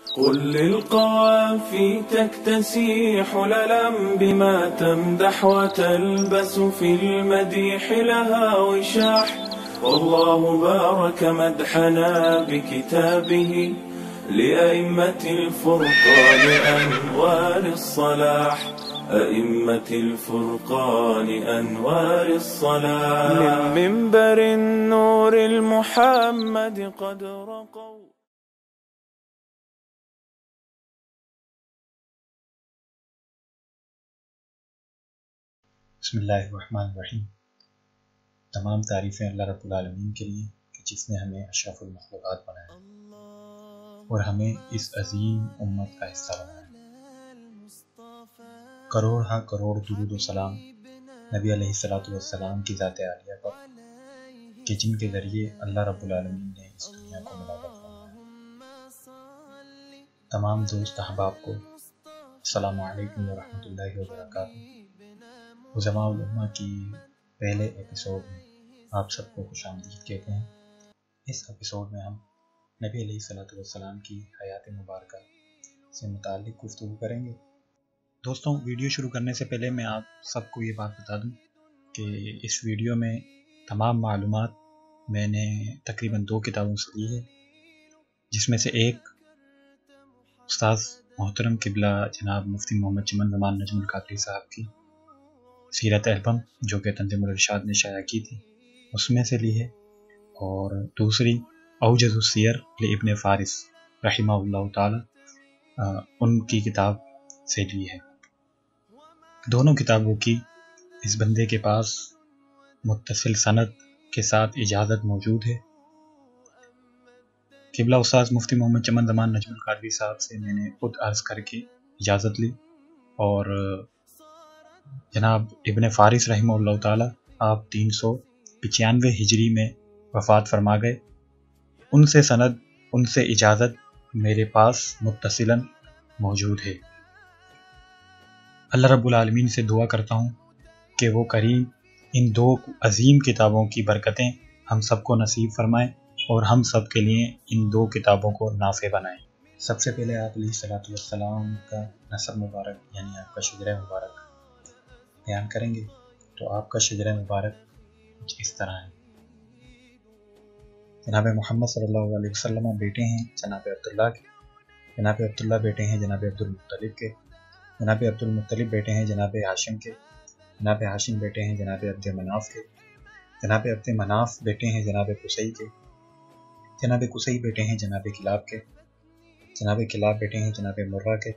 قل للقوافي تكتسي حللا بما تمدح وتلبس في المديح لها وشاح. والله بارك مدحنا بكتابه لأئمة الفرقان أنوار الصلاح. أئمة الفرقان أنوار الصلاح. من منبر النور المحمد قد رقوا. بسم اللہ الرحمن الرحیم۔ تمام تعریفیں اللہ رب العالمین کے لیے کہ جس نے ہمیں اشرف المخلوقات بنایا اور ہمیں اس عظیم امت کا حصہ بنایا۔ کروڑ ہا کروڑ درود و سلام نبی علیہ السلام کی ذات عالیہ پر کہ جن کے ذریعے اللہ رب العالمین نے اس دنیا کو ملامت فرمایا۔ تمام دوست احباب کو السلام علیکم ورحمۃ اللہ وبرکاتہ۔ علماء الامہ کی پہلے ایپیسوڈ میں آپ سب کو خوش آمدید کہتے ہیں۔ اس ایپیسوڈ میں ہم نبی علیہ السلام کی حیات مبارکہ سے متعلق گفتگو کریں گے۔ دوستوں، ویڈیو شروع کرنے سے پہلے میں آپ سب کو یہ بات بتا دوں کہ اس ویڈیو میں تمام معلومات میں نے تقریباً 2 کتابوں سے لی ہے، جس میں سے ایک استاذ محترم قبلہ جناب مفتی محمد چمن زمان نجم القادری صاحب کی سیرت البم جو کہ تنظیم الارشاد نے شائع کی تھی اس میں سے لی ہے، اور دوسری اوجز السیر لابن فارس رحمہ اللہ تعالی ان کی کتاب سے لی ہے۔ دونوں کتابوں کی اس بندے کے پاس متصل سند کے ساتھ اجازت موجود ہے۔ قبلہ استاذ مفتی محمد چمن زمان نجم القادری صاحب سے میں نے خود عرض کر کے اجازت لی، اور جناب ابن فارس رحمہ اللہ تعالی آپ 395 ہجری میں وفات فرما گئے۔ ان سے سند، ان سے اجازت میرے پاس متصلاً موجود ہے۔ اللہ رب العالمین سے دعا کرتا ہوں کہ وہ کریم ان 2 عظیم کتابوں کی برکتیں ہم سب کو نصیب فرمائیں اور ہم سب کے لیے ان 2 کتابوں کو نافع بنائیں۔ سب سے پہلے آپ علیہ السلام کا نسب مبارک یعنی آپ کا شجرہ مبارک بیان کریں گے۔ تو آپ کا شجرہ مبارک کچھ اس طرح ہے۔ جناب محمد صلی اللہ علیہ وسلم بیٹے ہیں جناب عبداللہ کے، جناب عبداللہ بیٹے ہیں جناب عبد المطلب کے، جناب عبد المطلب بیٹے ہیں جناب ہاشم کے، جناب ہاشم بیٹے ہیں جناب عبد مناف کے، جناب عبد مناف بیٹے ہیں جناب قصی کے، جناب قصی بیٹے ہیں جناب کلاب کے، جناب کلاب بیٹے ہیں جناب مرہ کے،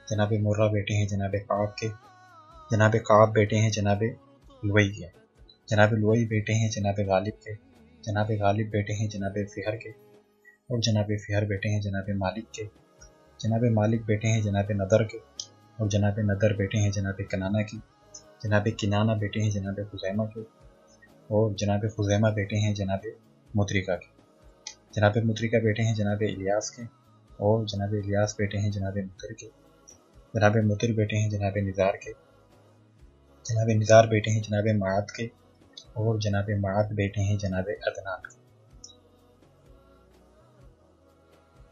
جناب مرہ بیٹے ہیں جناب قعب کے، جناب قعب بیٹے ہیں جناب لوئی کے، جناب لوئی بیٹے ہیں جناب غالب کے، جناب غالب بیٹے ہیں جناب فہر کے، اور جناب فہر بیٹے ہیں جناب مالک کے، جناب مالک بیٹے ہیں جناب نضر کے، اور جناب نضر بیٹے ہیں جناب کنانہ کی، جناب کنانہ بیٹے ہیں جناب خزیمہ کے، اور جناب خزیمہ بیٹے ہیں جناب مدرکہ کے، جناب مدرکہ بیٹے ہیں جناب الیاس کے، اور جناب الیاس بیٹے ہیں جناب مطر کے، جناب مطر بیٹے ہیں جناب نزار کے، جناب نزار بیٹے ہیں جناب معاد کے، اور جناب معاد بیٹے ہیں جناب عدنان کے۔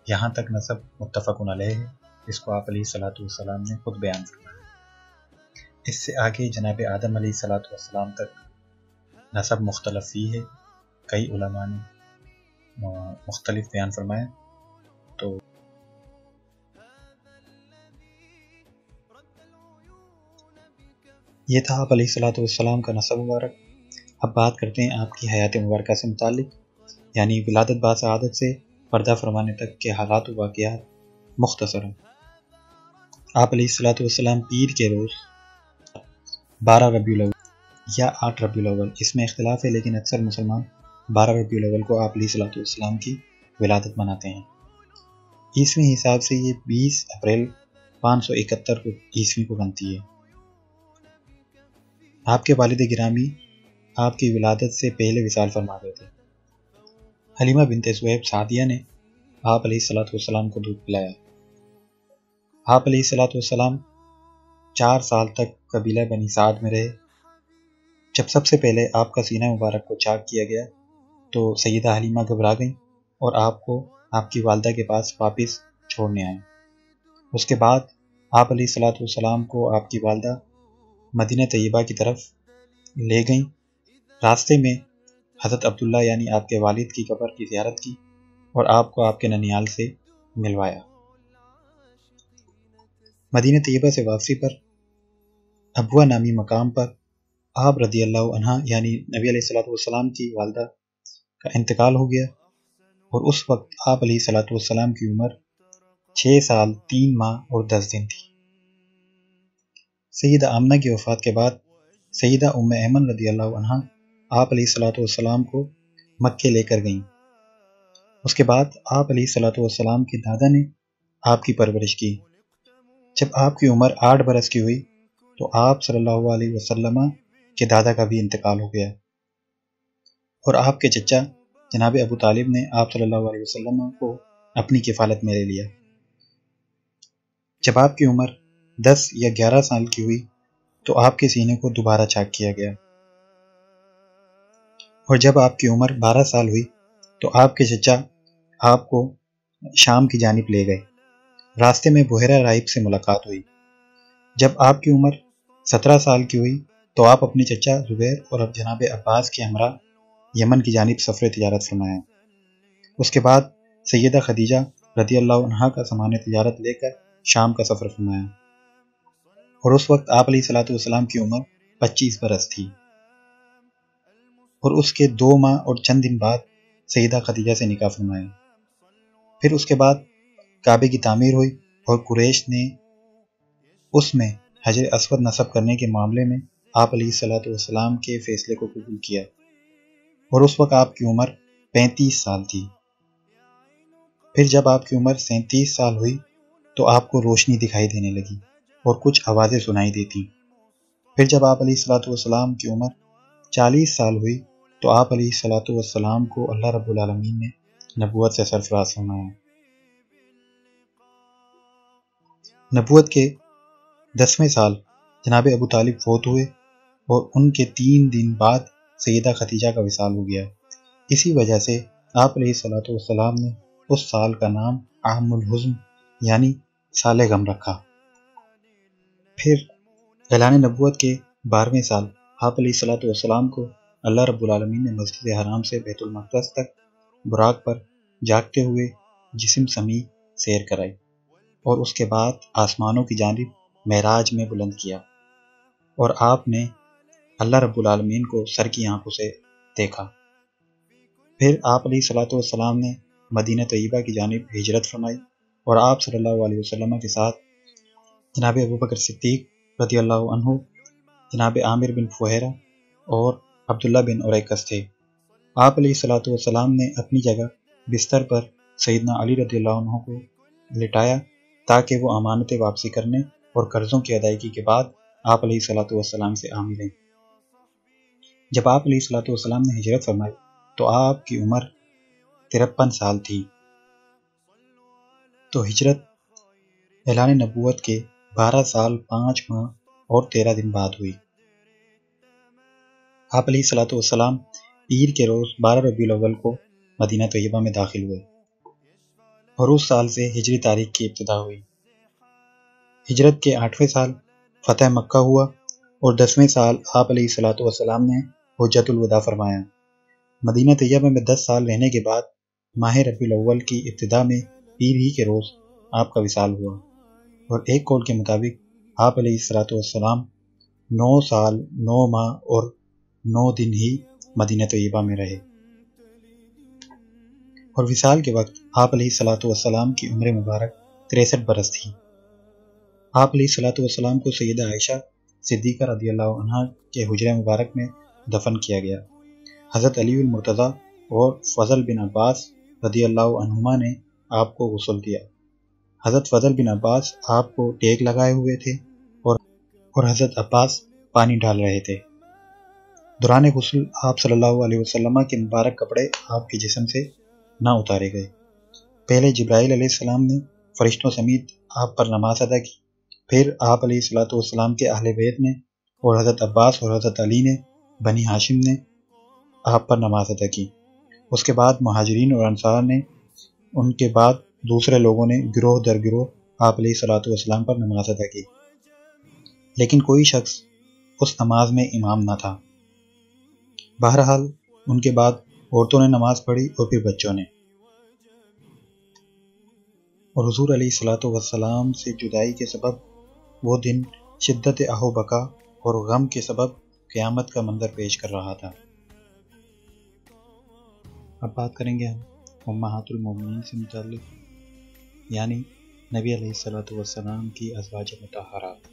یہاں تک نسب متفق علیہ ہے، اس کو آپ علیہ السلام نے خود بیان فرمایا۔ اس سے آگے جناب آدم علیہ السلام تک نسب مختلف ہی ہے، کئی علماء نے مختلف بیان فرمایا۔ تو یہ تھا آپ علیہ السلام کا نسب مبارک۔ اب بات کرتے ہیں آپ کی حیات مبارکہ سے متعلق، یعنی ولادت بعد سعادت سے پردہ فرمانے تک کے حالات و واقعات مختصر ہیں۔ آپ علیہ السلام پیر کے روز 12 ربیع الاول یا 8 ربیع الاول، اس میں اختلاف ہے، لیکن اکثر مسلمان 12 ربیع الاول کو آپ علیہ السلام کی ولادت مناتے ہیں۔ عیسوی حساب سے یہ 20 اپریل 571 کو عیسوی کو بنتی ہے۔ آپ کے والد گرامی آپ کی ولادت سے پہلے وصال فرما گئے تھے۔ حلیمہ بنت سہیب سعدیہ نے آپ علیہ السلام کو دودھ پلایا۔ آپ علیہ السلام 4 سال تک قبیلہ بنی سعد میں رہے۔ جب سب سے پہلے آپ کا سینہ مبارک کو چاک کیا گیا تو سیدہ حلیمہ گھبرا گئیں اور آپ کو آپ کی والدہ کے پاس واپس چھوڑنے آئے۔ اس کے بعد آپ علیہ الصلوۃ والسلام کو آپ کی والدہ مدینہ طیبہ کی طرف لے گئیں۔ راستے میں حضرت عبداللہ یعنی آپ کے والد کی قبر کی زیارت کی اور آپ کو آپ کے ننیال سے ملوایا۔ مدینہ طیبہ سے واپسی پر ابوا نامی مقام پر آپ رضی اللہ عنہ یعنی نبی علیہ الصلوۃ والسلام کی والدہ کا انتقال ہو گیا، اور اس وقت آپ علیہ الصلوۃ والسلام کی عمر 6 سال 3 ماہ اور 10 دن تھی۔ سیدہ آمنہ کی وفات کے بعد سیدہ ام ایمن رضی اللہ عنہ آپ علیہ الصلوۃ والسلام کو مکے لے کر گئیں۔ اس کے بعد آپ علیہ الصلوۃ والسلام کے دادا نے آپ کی پرورش کی۔ جب آپ کی عمر 8 برس کی ہوئی تو آپ صلی اللہ علیہ وسلم کے دادا کا بھی انتقال ہو گیا، اور آپ کے چچا جناب ابو طالب نے آپ صلی اللہ علیہ وسلم کو اپنی کفالت میں لے لیا۔ جب آپ کی عمر 10 یا 11 سال کی ہوئی تو آپ کے سینے کو دوبارہ چاک کیا گیا، اور جب آپ کی عمر 12 سال ہوئی تو آپ کے چچا آپ کو شام کی جانب لے گئے۔ راستے میں بحیرہ راہب سے ملاقات ہوئی۔ جب آپ کی عمر 17 سال کی ہوئی تو آپ اپنے چچا زبیر اور اب جناب عباس کے ہمراہ یمن کی جانب سفر تجارت فرمایا۔ اس کے بعد سیدہ خدیجہ رضی اللہ عنہا کا سامان تجارت لے کر شام کا سفر فرمایا، اور اس وقت آپ علیہ الصلوۃ والسلام کی عمر 25 برس تھی، اور اس کے 2 ماہ اور چند دن بعد سیدہ خدیجہ سے نکاح فرمایا۔ پھر اس کے بعد کعبے کی تعمیر ہوئی، اور قریش نے اس میں حجر اسود نصب کرنے کے معاملے میں آپ علیہ الصلوۃ والسلام کے فیصلے کو قبول کیا، اور اس وقت آپ کی عمر 35 سال تھی۔ پھر جب آپ کی عمر 37 سال ہوئی تو آپ کو روشنی دکھائی دینے لگی اور کچھ آوازیں سنائی دیتی۔ پھر جب آپ علیہ الصلوۃ والسلام کی عمر 40 سال ہوئی تو آپ علیہ الصلوۃ والسلام کو اللہ رب العالمین نے نبوت سے سرفراز فرمایا۔ نبوت کے 10ویں سال جناب ابو طالب فوت ہوئے، اور ان کے 3 دن بعد سیدہ خدیجہ کا وصال ہو گیا۔ اسی وجہ سے آپ علیہ الصلوۃ والسلام نے اس سال کا نام عام الحزن یعنی سال غم رکھا۔ پھر اعلان نبوت کے 12ویں سال آپ علیہ الصلوۃ والسلام کو اللہ رب العالمین نے مسجد حرام سے بیت المقدس تک براق پر جاگتے ہوئے جسم سمیع سیر کرائی، اور اس کے بعد آسمانوں کی جانب معراج میں بلند کیا، اور آپ نے اللہ رب العالمین کو سر کی آنکھوں سے دیکھا۔ پھر آپ علیہ الصلوۃ والسلام نے مدینہ طیبہ کی جانب ہجرت فرمائی، اور آپ صلی اللہ علیہ وسلم کے ساتھ جناب ابوبکر صدیق رضی اللہ عنہ، جناب عامر بن فہیرہ اور عبداللہ بن اریکس تھے۔ آپ علیہ الصلوۃ والسلام نے اپنی جگہ بستر پر سیدنا علی رضی اللہ عنہ کو لٹایا تاکہ وہ امانتیں واپسی کرنے اور قرضوں کی ادائیگی کے بعد آپ علیہ الصلوۃ والسلام سے ملیں۔ جب آپ علیہ الصلوۃ والسلام نے ہجرت فرمائی تو آپ کی عمر 53 سال تھی، تو ہجرت اعلان نبوت کے 12 سال 5 ماہ اور 13 دن بعد ہوئی۔ آپ علیہ الصلوۃ والسلام پیر کے روز 12 ربیع الاول کو مدینہ طیبہ میں داخل ہوئے، اور اس سال سے ہجری تاریخ کی ابتدا ہوئی۔ ہجرت کے 8ویں سال فتح مکہ ہوا، اور 10ویں سال آپ علیہ الصلوۃ والسلام نے حجۃ الوداع فرمایا۔ مدینہ طیبہ میں 10 سال رہنے کے بعد ماہ ربیع الاول کی ابتدا میں پیر ہی کے روز آپ کا وصال ہوا، اور ایک قول کے مطابق آپ علیہ الصلوۃ والسلام 9 سال 9 ماہ اور 9 دن ہی مدینہ طیبہ میں رہے، اور وصال کے وقت آپ علیہ الصلوۃ والسلام کی عمر مبارک 63 برس تھی۔ آپ علیہ الصلوۃ والسلام کو سیدہ عائشہ صدیقہ رضی اللہ عنہا کے حجرہ مبارک میں دفن کیا گیا۔ حضرت علی المرتضیٰ اور فضل بن عباس رضی اللہ عنہما نے آپ کو غسل دیا۔ حضرت فضل بن عباس آپ کو ٹیک لگائے ہوئے تھے، اور حضرت عباس پانی ڈال رہے تھے۔ دوران غسل آپ صلی اللہ علیہ وسلم کے مبارک کپڑے آپ کے جسم سے نہ اتارے گئے۔ پہلے جبرائیل علیہ السلام نے فرشتوں سمیت آپ پر نماز ادا کی، پھر آپ علیہ الصلوۃ والسلام کے اہل بیت نے اور حضرت عباس اور حضرت علی نے بنی ہاشم نے آپ پر نماز ادا کی۔ اس کے بعد مہاجرین اور انصار نے، ان کے بعد دوسرے لوگوں نے گروہ در گروہ آپ علیہ الصلوۃ والسلام پر نماز ادا کی، لیکن کوئی شخص اس نماز میں امام نہ تھا۔ بہرحال ان کے بعد عورتوں نے نماز پڑھی اور پھر بچوں نے، اور حضور علیہ الصلوۃ والسلام سے جدائی کے سبب وہ دن شدت آہ و بکا اور غم کے سبب قیامت کا منظر پیش کر رہا تھا۔ اب بات کریں گے ہم امہات المومنین سے متعلق، یعنی نبی علیہ الصلوۃ والسلام کی ازواج مطہرات۔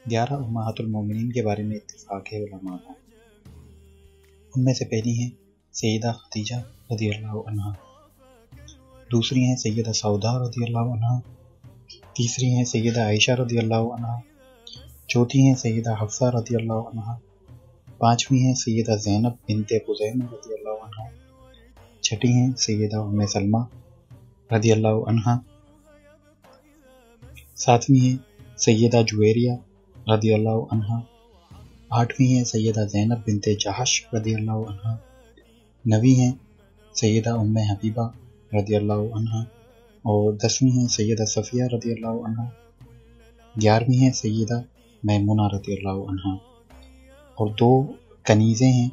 11 امہات المومنین کے بارے میں اتفاق ہے علماء کا۔ ان میں سے پہلی ہیں سیدہ خدیجہ رضی اللہ عنہا، دوسری ہیں سیدہ سودا رضی اللہ عنہا، تیسری ہیں سیدہ عائشہ رضی اللہ عنہا، چوتھی ہیں سیدہ حفصہ رضی اللہ عنہا، پانچویں ہیں سیدہ زینب بنت خزیمہ رضی اللہ عنہا، چھٹی ہیں سیدہ ام سلمہ رضی اللہ عنہا، ساتویں ہیں سیدہ جویریہ رضی اللہ عنہا، آٹھویں ہیں سیدہ زینب بنت جہش رضی اللہ عنہا، نویں ہیں سیدہ ام حبیبہ رضی اللہ عنہا، اور 10ویں ہیں سیدہ صفیہ رضی اللہ عنہا، 11ویں ہیں سیدہ میمونہ رضی اللہ عنہا، اور 2 کنیزیں ہیں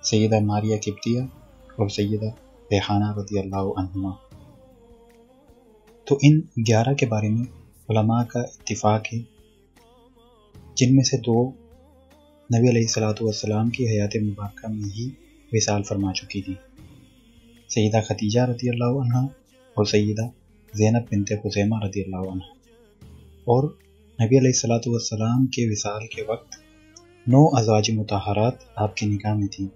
سیدہ ماریہ قبطیہ اور سیدہ ریحانہ رضی اللہ عنہما۔ تو ان 11 کے بارے میں علماء کا اتفاق ہے، جن میں سے 2 نبی علیہ الصلوۃ والسلام کی حیات مبارکہ میں ہی وصال فرما چکی تھی، سیدہ خدیجہ رضی اللہ عنہا اور سیدہ زینب بنت خزیمہ رضی اللہ عنہا۔ اور نبی علیہ الصلوۃ والسلام کے وصال کے وقت 9 ازواج مطہرات آپ کے نکاح میں تھیں،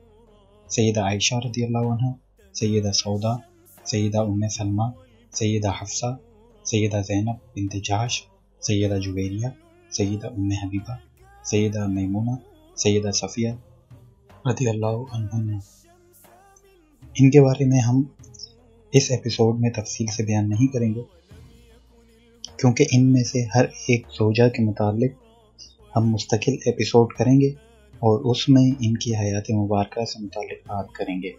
سیدہ عائشہ رضی اللہ عنہا، سیدہ سودا، سیدہ ام سلمہ، سیدہ حفصہ، سیدہ زینب بنت جہش، سیدہ جویریہ، سیدہ ام حبیبہ، سیدہ میمونہ، سیدہ صفیہ رضی اللہ عنہم۔ ان کے بارے میں ہم اس ایپیسوڈ میں تفصیل سے بیان نہیں کریں گے، کیونکہ ان میں سے ہر ایک زوجہ کے متعلق ہم مستقل ایپیسوڈ کریں گے اور اس میں ان کی حیات مبارکہ سے متعلق بات کریں گے۔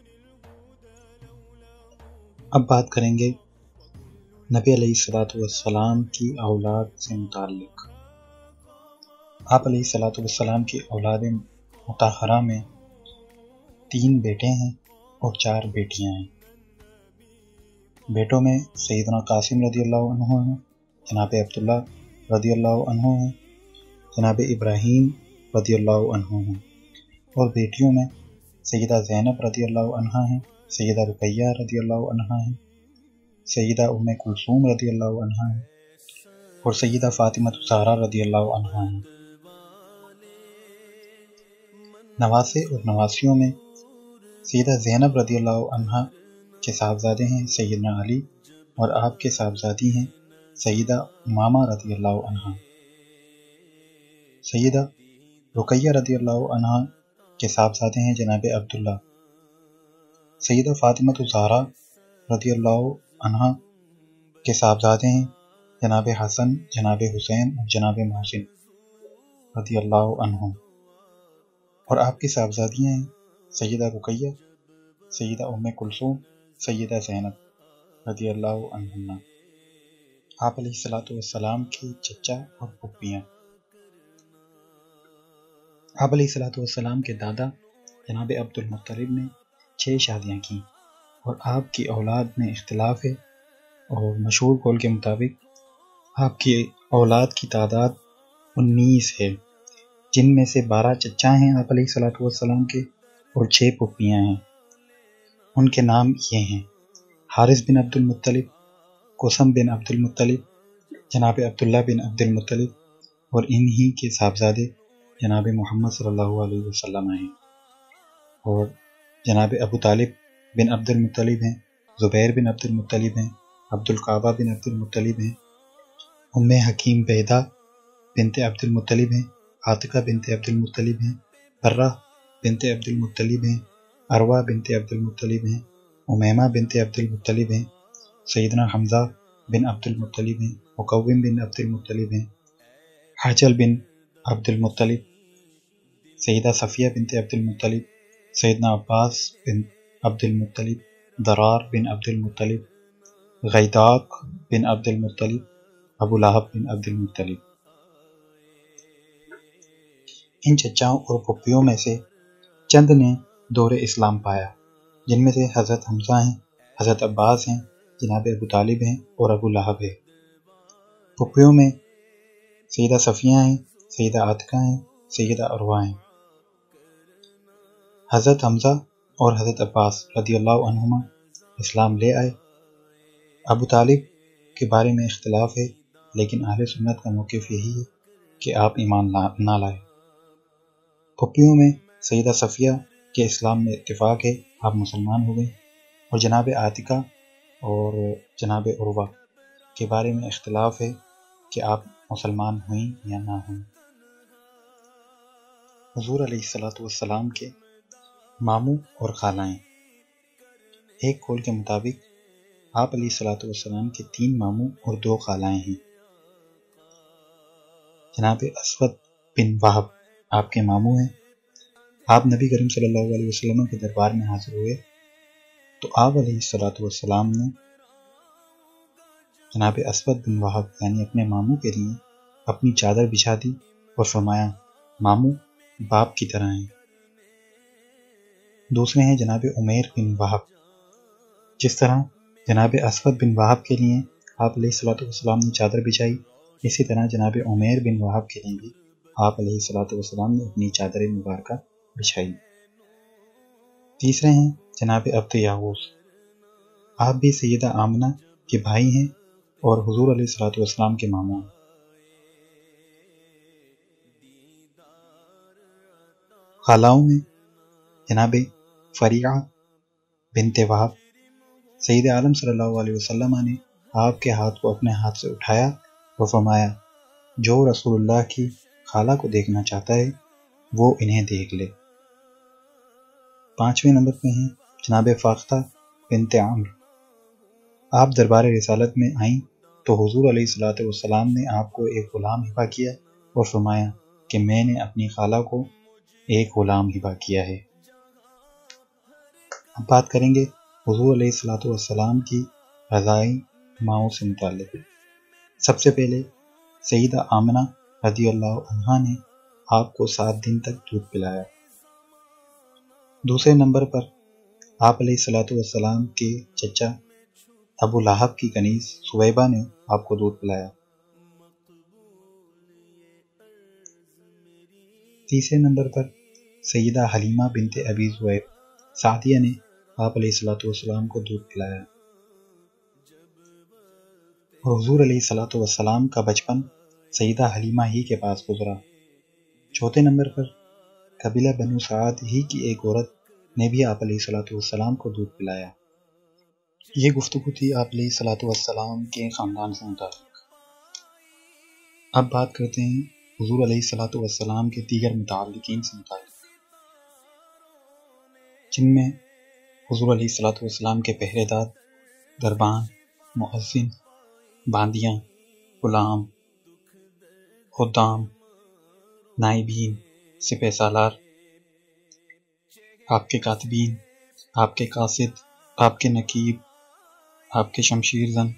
اب بات کریں گے نبی علیہ الصلوۃ والسلام کی اولاد سے متعلق۔ آپ علیہ الصلوۃ والسلام کی اولاد مطہرہ میں 3 بیٹے ہیں اور 4 بیٹیاں ہیں۔ بیٹوں میں سیدنا قاسم رضی اللہ عنہ ہیں، جناب عبداللہ رضی اللہ عنہ ہیں، جناب ابراہیم رضی اللہ عنہ ہیں، اور بیٹیوں میں سیدہ زینب رضی اللہ عنہ ہیں، سیدہ رقیہ رضی اللہ عنہ ہیں، سیدہ ام کلثوم رضی اللہ عنہ ہیں، اور سیدہ فاطمہ الزہرا رضی اللہ عنہ ہیں۔ نواسے اور نواسیوں میں سیدہ زینب رضی اللہ عنہ کے صاحبزادے ہیں سیدنا علی، اور آپ کے صاحبزادی ہیں سیدہ امامہ رضی اللہ عنہ۔ سیدہ رقیہ رضی اللہ عنہ کے صاحبزادے ہیں جناب عبداللہ۔ سیدہ فاطمہ الزہرا رضی اللہ عنہ کے صاحبزادے ہیں جناب حسن، جناب حسین اور جناب محسن رضی اللہ عنہ، اور آپ کی صاحبزادیاں ہیں سیدہ رقیہ، سیدہ ام کلثوم، سیدہ زینب رضی اللہ عنہ۔ آپ علیہ الصلوۃ والسلام کے چچا اور پھوپھیاں۔ آپ علیہ الصلوۃ والسلام کے دادا جناب عبد المطلب نے 6 شادیاں کی، اور آپ کی اولاد میں اختلاف ہے، اور مشہور قول کے مطابق آپ کی اولاد کی تعداد 19 ہے، جن میں سے 12 چچا ہیں آپ علیہ الصلوۃ والسلام کے اور 6 پھوپھیاں ہیں۔ ان کے نام یہ ہیں: حارث بن عبد المطلب، قسم بن عبد المطلب، جناب عبداللہ بن عبد المطلب، اور انہی کے صاحبزادے جناب محمد صلی اللہ علیہ وسلم ہیں، اور جناب ابو طالب بن عبد المطلب ہیں، زبیر بن عبد المطلب ہیں، عبد القعبہ بن عبد المطلب ہیں، ام حکیم بیدہ بنت عبد المطلب ہیں، عاتقہ بنت عبد المطلب ہیں، برہ بنت عبد المطلب ہیں، عروہ بنت عبد المطلب ہیں، امیمہ بنت عبد المطلب ہیں، سیدنا حمزہ بن عبد المطلب ہیں، مقوم بن عبد المطلب ہیں، حاجل بن عبد المطلب، سیدہ صفیہ بنت عبد المطلب، سیدنا عباس بن عبد المطلب، درار بن عبد المطلب، غیداق بن عبد المطلب، ابو لہب بن عبد المطلب۔ ان چچاؤں اور پھپھیوں میں سے چند نے دور اسلام پایا، جن میں سے حضرت حمزہ ہیں، حضرت عباس ہیں، جناب ابو طالب ہیں اور ابو لہب ہے۔ پھپھیوں میں سیدہ صفیہ ہیں، سیدہ عاتقہ ہیں، سیدہ عروہ ہیں۔ حضرت حمزہ اور حضرت عباس رضی اللہ عنہما اسلام لے آئے۔ ابو طالب کے بارے میں اختلاف ہے، لیکن اہل سنت کا موقف یہی ہے کہ آپ ایمان نہ لائے۔ پھپھیوں میں سیدہ صفیہ کے اسلام میں اتفاق ہے، آپ مسلمان ہو گئے، اور جناب عاتقہ اور جناب عروہ کے بارے میں اختلاف ہے کہ آپ مسلمان ہوئیں یا نہ ہوئیں۔ حضور علیہ السلام کے ماموں اور خالائیں۔ ایک قول کے مطابق آپ علیہ السلام کے 3 ماموں اور 2 خالائیں ہیں۔ جناب اسود بن وہب آپ کے ماموں ہیں۔ آپ نبی کریم صلی اللہ علیہ وسلم کے دربار میں حاضر ہوئے تو آپ علیہ السلام نے جناب اسود بن وہب یعنی اپنے ماموں کے لیے اپنی چادر بچھا دی اور فرمایا ماموں باپ کی طرح ہیں۔ دوسرے ہیں جناب عمیر بن وہب۔ جس طرح جناب اسود بن وہب کے لیے آپ علیہ السلام نے چادر بچھائی، اسی طرح جناب عمیر بن وہب کے لیے بھی آپ علیہ السلام نے اپنی چادر مبارکہ بچھائی۔ تیسرے ہیں جناب عبد یاغوث، آپ بھی سیدہ آمنہ کے بھائی ہیں اور حضور علیہ السلام کے ماموں ہیں۔ خالاؤں میں جناب فریعہ بنت وہب، سید عالم صلی اللہ علیہ وسلم نے آپ کے ہاتھ کو اپنے ہاتھ سے اٹھایا اور فرمایا جو رسول اللہ کی خالہ کو دیکھنا چاہتا ہے وہ انہیں دیکھ لے۔ 5ویں نمبر پہ ہیں جناب فاختہ بنت عمرو، آپ دربار رسالت میں آئیں تو حضور علیہ السلام نے آپ کو ایک غلام ہبہ کیا اور فرمایا کہ میں نے اپنی خالہ کو ایک غلام ہبہ کیا ہے۔ اب بات کریں گے حضور علیہ السلام کی رضائی ماؤں سے متعلق۔ سب سے پہلے سیدہ آمنہ رضی اللہ عنہا نے آپ کو 7 دن تک دودھ پلایا۔ دوسرے نمبر پر آپ علیہ السلام کے چچا ابو لہب کی کنیز سویبہ نے آپ کو دودھ پلایا۔ تیسرے نمبر پر سیدہ حلیمہ بنت ابی ذؤیب سعدیہ نے آپ علیہ السلام کو دودھ پلایا۔ اور حضور علیہ السلام کا بچپن سیدہ حلیمہ ہی کے پاس گزرا۔ چوتھے نمبر پر قبیلہ بنو سعد ہی کی ایک عورت نے بھی آپ علیہ السلام کو دودھ پلایا۔ یہ گفتگو تھی آپ علیہ السلام کے خاندان سے متعلق۔ اب بات کرتے ہیں حضور علیہ السلام کے دیگر متعلقین سے متعلق، جن میں حضور علیہ السلام کے پہرے دار، دربان، مؤذن، باندیاں، غلام، خدام، نائبین، سپہ سالار، آپ کے کاتبین، آپ کے قاصد، آپ کے نقیب، آپ کے شمشیر زن،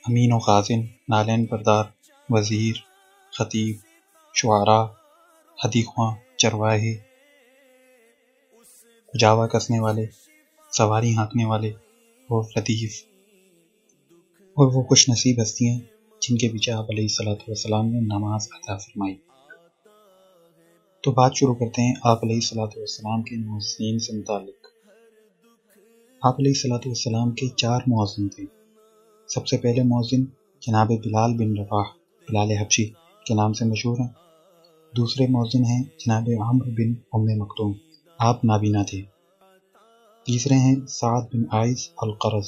امین و خازن، نالین بردار، وزیر، خطیب، شعراء، ہدی خواں، چرواہے، جاوا کسنے والے، سواری ہانکنے والے اور ردیف، اور وہ خوش نصیب ہستیاں جن کے پیچھے آپ علیہ السلام نے نماز ادا فرمائی۔ تو بات شروع کرتے ہیں آپ علیہ السلام کے مؤذنین سے متعلق۔ آپ علیہ السلام کے 4 مؤذن تھے۔ سب سے پہلے مؤذن جناب بلال بن رباح، بلال حبشی کے نام سے مشہور ہیں۔ دوسرے مؤذن ہیں جناب عمرو بن ام مکتوم، آپ نابینا تھے۔ تیسرے ہیں سعد بن عائذ القرظ،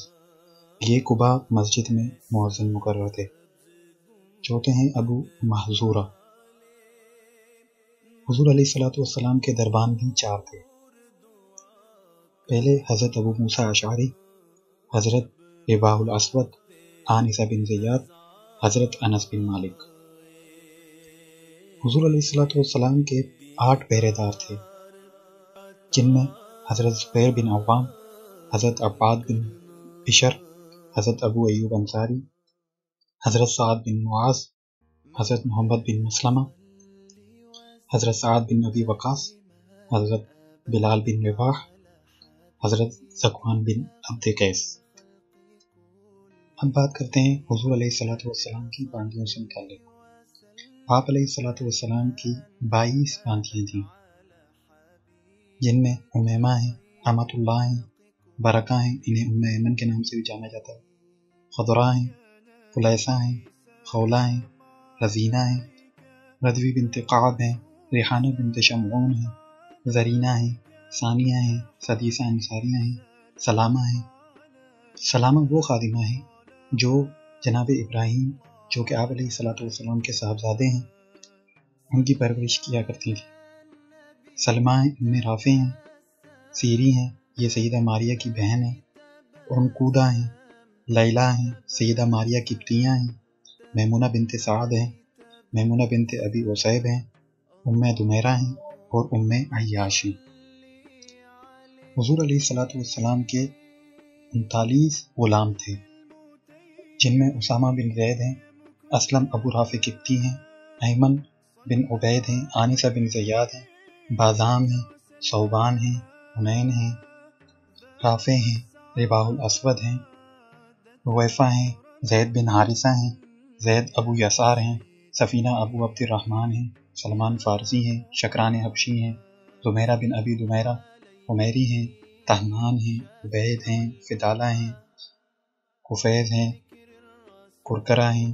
یہ قباء مسجد میں مؤذن مقرر تھے۔ چوتھے ہیں ابو محذورہ۔ حضور علیہ السلام کے دربان بھی 4 تھے۔ پہلے حضرت ابو موسیٰ اشعری، حضرت رباح الاسود، آنسہ بن زیاد، حضرت انس بن مالک۔ حضور علیہ السلام کے 8 پہرے دار تھے، جن میں حضرت زبیر بن عوام، حضرت عباد بن بشر، حضرت ابو ایوب انصاری، حضرت سعد بن معاذ، حضرت محمد بن مسلمہ، حضرت سعد بن ابی وقاص، حضرت بلال بن رباح، حضرت ذکوان بن عبد قیس۔ اب بات کرتے ہیں حضور علیہ الصلوۃ والسلام کی باندیوں سے متعلق۔ آپ علیہ الصلوۃ والسلام کی 22 باندیاں تھیں، جن میں امیمہ ہیں، امۃ اللہ ہیں، برکہ ہیں، انہیں ام ایمن کے نام سے بھی جانا جاتا ہے، خضرا ہیں، خلیصہ ہیں، خولہ ہیں، رزینہ ہیں، ردوی بنت قعب ہیں، ریحانہ بنت شمعون ہیں، زرینہ ہیں، ثانیہ ہیں، سدیسہ انصاریہ ہیں، سلامہ ہیں۔ سلامہ وہ خادمہ ہیں جو جناب ابراہیم، جو کہ آپ علیہ الصلوۃ والسلام کے صاحبزادے ہیں، ان کی پرورش کیا کرتی تھی۔ سلمہ ہیں، ام رافع ہیں، سیری ہیں، یہ سیدہ ماریہ کی بہن ہیں، عنقودہ ہیں، لیلہ ہیں، سیدہ ماریہ قبطیہ ہیں، میمونہ بنت سعد ہیں، میمونہ بنت ابی عصیب ہیں، ام دمیرہ ہیں اور ام عیاش ہیں۔ حضور علیہ الصلوۃ والسلام کے 39 غلام تھے، جن میں اسامہ بن زید ہیں، اسلم ابو رافع قبطی ہیں، ایمن بن عبید ہیں، آنسہ بن زیاد ہیں، بازام ہیں، صوبان ہیں، حنین ہیں، رافع ہیں، رباح الاسود ہیں، رویفہ ہیں، زید بن حارثہ ہیں، زید ابو یسار ہیں، سفینہ ابو عبد الرحمن ہیں، سلمان فارسی ہیں، شکران حبشی ہیں، دمیرہ بن ابی دمیرہ عمیری ہیں، تہمان ہیں، عبید ہیں، فدالہ ہیں، حفیظ ہیں، کرکرہ ہیں،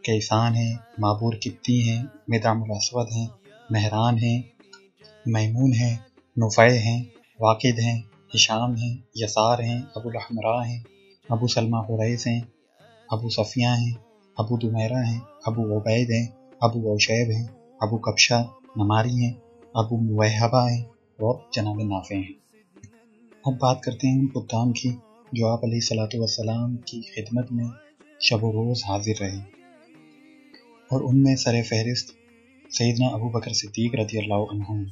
کیسان ہیں، معبور قبطی ہیں، مدعم الاسود ہیں، مہران ہیں، میمون ہیں، نفع ہیں، واقد ہیں، ہشام ہیں، یسار ہیں، ابو الحمراء ہیں، ابو سلمہ حریث ہیں، ابو صفیہ ہیں، ابو دمیرہ ہیں، ابو عبید ہیں، ابو عشیب ہیں، ابو کبشہ نماری ہیں، ابو موہبہ ہیں اور جناب نافع ہیں۔ اب بات کرتے ہیں ان خدام کی جو آپ علیہ الصلوۃ والسلام کی خدمت میں شب و روز حاضر رہے، اور ان میں سر فہرست سیدنا ابو بکر صدیق رضی اللہ عنہ ہیں۔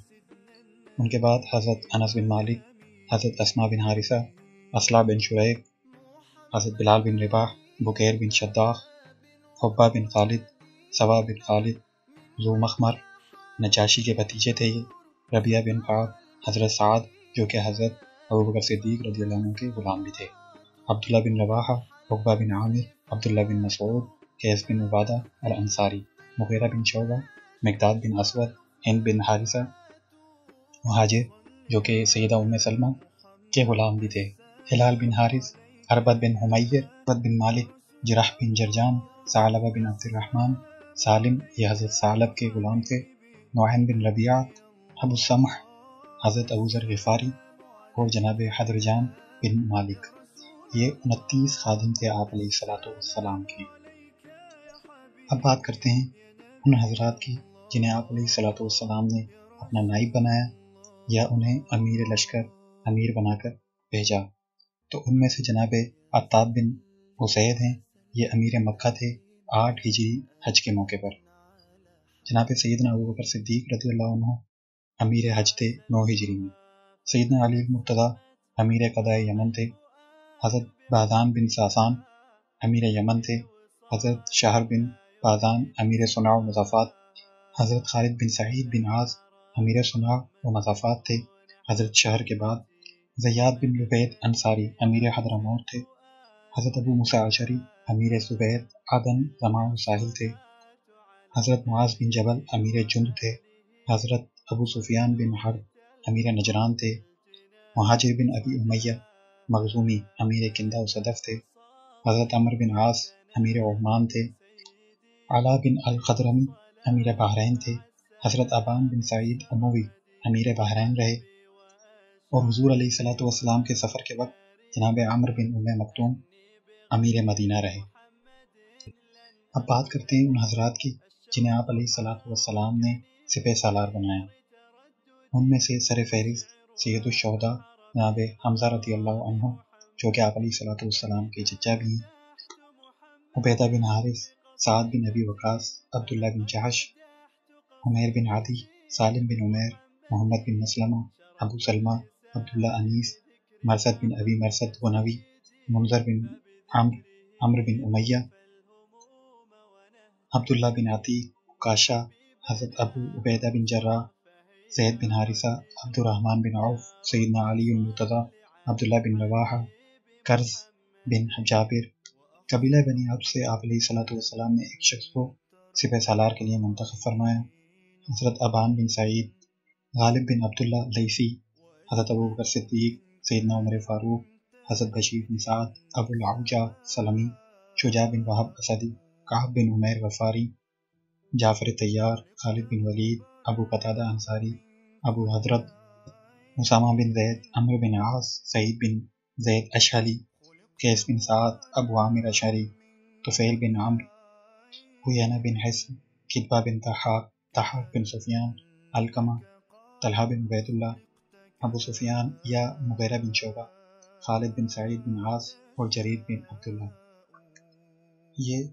ان کے بعد حضرت انس بن مالک، حضرت اسماء بن حارثہ، اصلاح بن شریق، حضرت بلال بن رباح، بکیر بن شداخ، حبہ بن خالد، سوا بن خالد، ذو مخمر، نجاشی کے بھتیجے تھے یہ، ربیعہ بن کعب، حضرت سعد جو کہ حضرت ابو بکر صدیق رضی اللہ عنہ کے غلام بھی تھے، عبداللہ بن رواحہ، عقبہ بن عامر، عبداللہ بن مسعود، قیس بن عبادہ الانصاری، مغیرہ بن شعبہ، مقداد بن اسود، ہند بن حارثہ، مہاجر جو کہ سیدہ ام سلمہ کے غلام بھی تھے، ہلال بن حارث، اربد بن حمیر، اربد بن مالک، جرح بن جرجان، ثعلبہ بن عبد الرحمن، سالم یہ حضرت ثعلب کے غلام تھے، نعیم بن ربیعہ، ابو السمح، حضرت ابو ذر غفاری اور جناب حضرجان بن مالک۔ یہ 29 خادم تھے آپ علیہ الصلوۃ والسلام کی۔ اب بات کرتے ہیں ان حضرات کی جنہیں آپ علیہ الصلوۃ والسلام نے اپنا نائب بنایا یا انہیں امیر لشکر، امیر بنا کر بھیجا۔ تو ان میں سے جناب عتاب بن اسید ہیں، یہ امیر مکہ تھے 8 ہجری حج کے موقع پر۔ جناب سیدنا ابو بکر صدیق رضی اللہ عنہ امیر حج تھے 9 ہجری میں۔ سیدنا علی المرتضیٰ امیر قضاء یمن تھے۔ حضرت بازان بن ساسان امیر یمن تھے۔ حضرت شہر بن بازان امیر صنع و مضافات، حضرت خالد بن سعید بن عاص امیر صنع و مضافات تھے۔ حضرت شہر کے بعد زیاد بن لبید انصاری امیر حضرموت تھے۔ حضرت ابو موسیٰ اشعری امیر زبید عدن رماء و ساحل تھے۔ حضرت معاذ بن جبل امیر جند تھے۔ حضرت ابو سفیان بن حرب امیر نجران تھے۔ مہاجر بن ابی امیہ مخزومی امیر کندہ و صدف تھے۔ حضرت عمر بن عاص امیر عمان تھے۔ علا بن الخضرمی امیر بحرین تھے۔ حضرت ابان بن سعید اموی امیر بحرین رہے، اور حضور علیہ الصلوۃ والسلام کے سفر کے وقت جناب عمرو بن ام مکتوم امیر مدینہ رہے۔ اب بات کرتے ہیں ان حضرات کی جنہیں آپ علیہ الصلوۃ والسلام نے سپہ سالار بنایا۔ ان میں سے سر فہرست سید الشہداء جناب حمزہ رضی اللہ عنہ جو کہ آپ علیہ الصلوۃ والسلام کے چچا بھی ہیں، عبیدہ بن حارث، سعد بن ابی وقاص، عبداللہ بن جحش، عمیر بن عدی، سالم بن عمیر، محمد بن مسلمہ، ابو سلمہ، عبداللہ انیس، مرثد بن ابی مرثد غنوی، منذر بن عمرو، عمرو بن امیہ، عبداللہ بن عتیق، عکاشہ، حضرت ابو عبیدہ بن جراح، زید بن حارثہ، عبد الرحمن بن عوف، سیدنا علی المرتضیٰ، عبداللہ بن رواحہ، کرز بن جابر۔ قبیلہ بنی عبد سے آپ علیہ السلام نے ایک شخص کو سپہ سالار کے لیے منتخب فرمایا، حضرت ابان بن سعید، غالب بن عبداللہ لیثی، حضرت ابوبکر صدیق، سیدنا عمر فاروق، حضرت بشیر بن سعد، ابو العوجہ سلمی، شجاع بن وہب اسدی، کعب بن عمیر غفاری، جعفر طیار، خالد بن ولید، ابو قتادہ انصاری، ابو حضرت، اسامہ بن زید، عمرو بن عاص، سعید بن زید اشہلی، قیس بن سعد، ابو عامر اشعری، طفیل بن عمرو، حیینہ بن حصن، کتبہ بن ضحاک بن سفیان، علقمہ، طلحہ بن عبید اللہ، ابو سفیان یا مغیرہ بن شعبہ، خالد بن سعید بن عاص اور جریر بن عبداللہ۔ یہ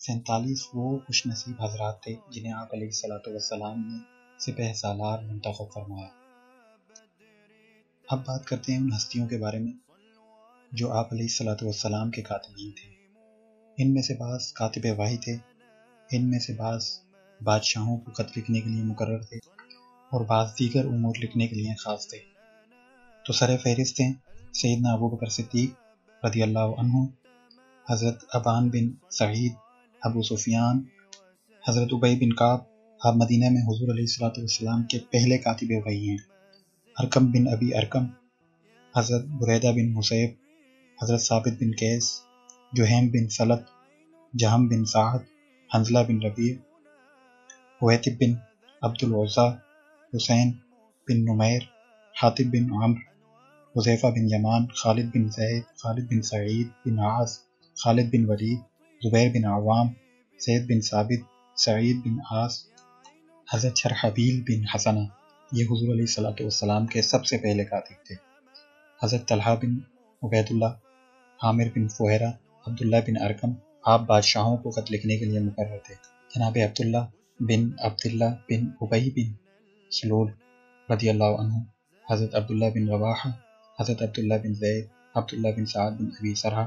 47 وہ خوش نصیب حضرات تھے جنہیں آپ علیہ السلام نے سپہ سالار منتخب فرمایا۔ اب بات کرتے ہیں ان ہستیوں کے بارے میں جو آپ علیہ السلام کے کاتبین تھے۔ ان میں سے بعض کاتب وحی تھے، ان میں سے بعض بادشاہوں کو خط لکھنے کے لیے مقرر تھے اور بعض دیگر امور لکھنے کے لیے خاص تھے۔ تو سر فہرست ہیں سیدنا ابوبکر صدیق رضی اللہ عنہ، حضرت ابان بن سعید، ابو سفیان، حضرت ابی بن کعب۔ آپ مدینہ میں حضور علیہ السلام کے پہلے کاتب وحی ہیں۔ ارقم بن ابی ارقم، حضرت بریدہ بن حصیب، حضرت ثابت بن قیس، جہیم بن سلط، جہم بن سعد، حنظلہ بن ربیع، حویتب بن عبد العزیٰ، حسین بن نمیر، حاتب بن عمرو، حذیفہ بن یمان، خالد بن زید، خالد بن سعید بن عاص، خالد بن ولید، زبیر بن عوام، زید بن ثابت، سعید بن عاص، حضرت شرحبیل بن حسنہ۔ یہ حضور علیہ السلام کے سب سے پہلے کاتب تھے۔ حضرت طلحہ بن عبید اللہ، عامر بن فہیرہ، عبداللہ بن ارقم۔ آپ بادشاہوں کو خط لکھنے کے لیے مقرر تھے۔ جناب عبداللہ بن ابی بن سلول رضی اللہ عنہ، حضرت عبداللہ بن رواحہ، حضرت عبداللہ بن زید، عبداللہ بن سعد بن ابی سرحہ۔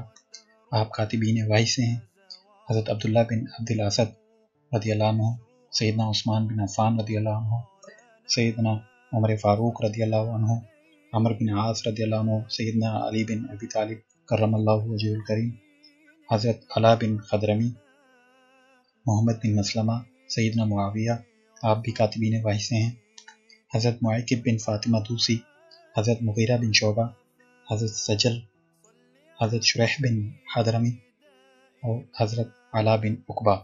آپ کاتبین وحی سے ہیں۔ حضرت عبداللہ بن عبد الاسد رضی اللہ عنہ، سیدنا عثمان بن عفان رضی اللہ عنہ، سیدنا عمر فاروق رضی اللہ عنہ، عمرو بن عاص رضی اللہ عنہ، سیدنا علی بن ابی طالب کرم اللہ وجہہ الکریم، حضرت علا بن خضرمی، محمد بن مسلمہ، سیدنا معاویہ۔ آپ بھی کاتبین وحی سے ہیں۔ حضرت معقب بن فاطمہ دوسی، حضرت مغیرہ بن شعبہ، حضرت سجل، حضرت شریح بن حضرمی اور حضرت علا بن عقبہ۔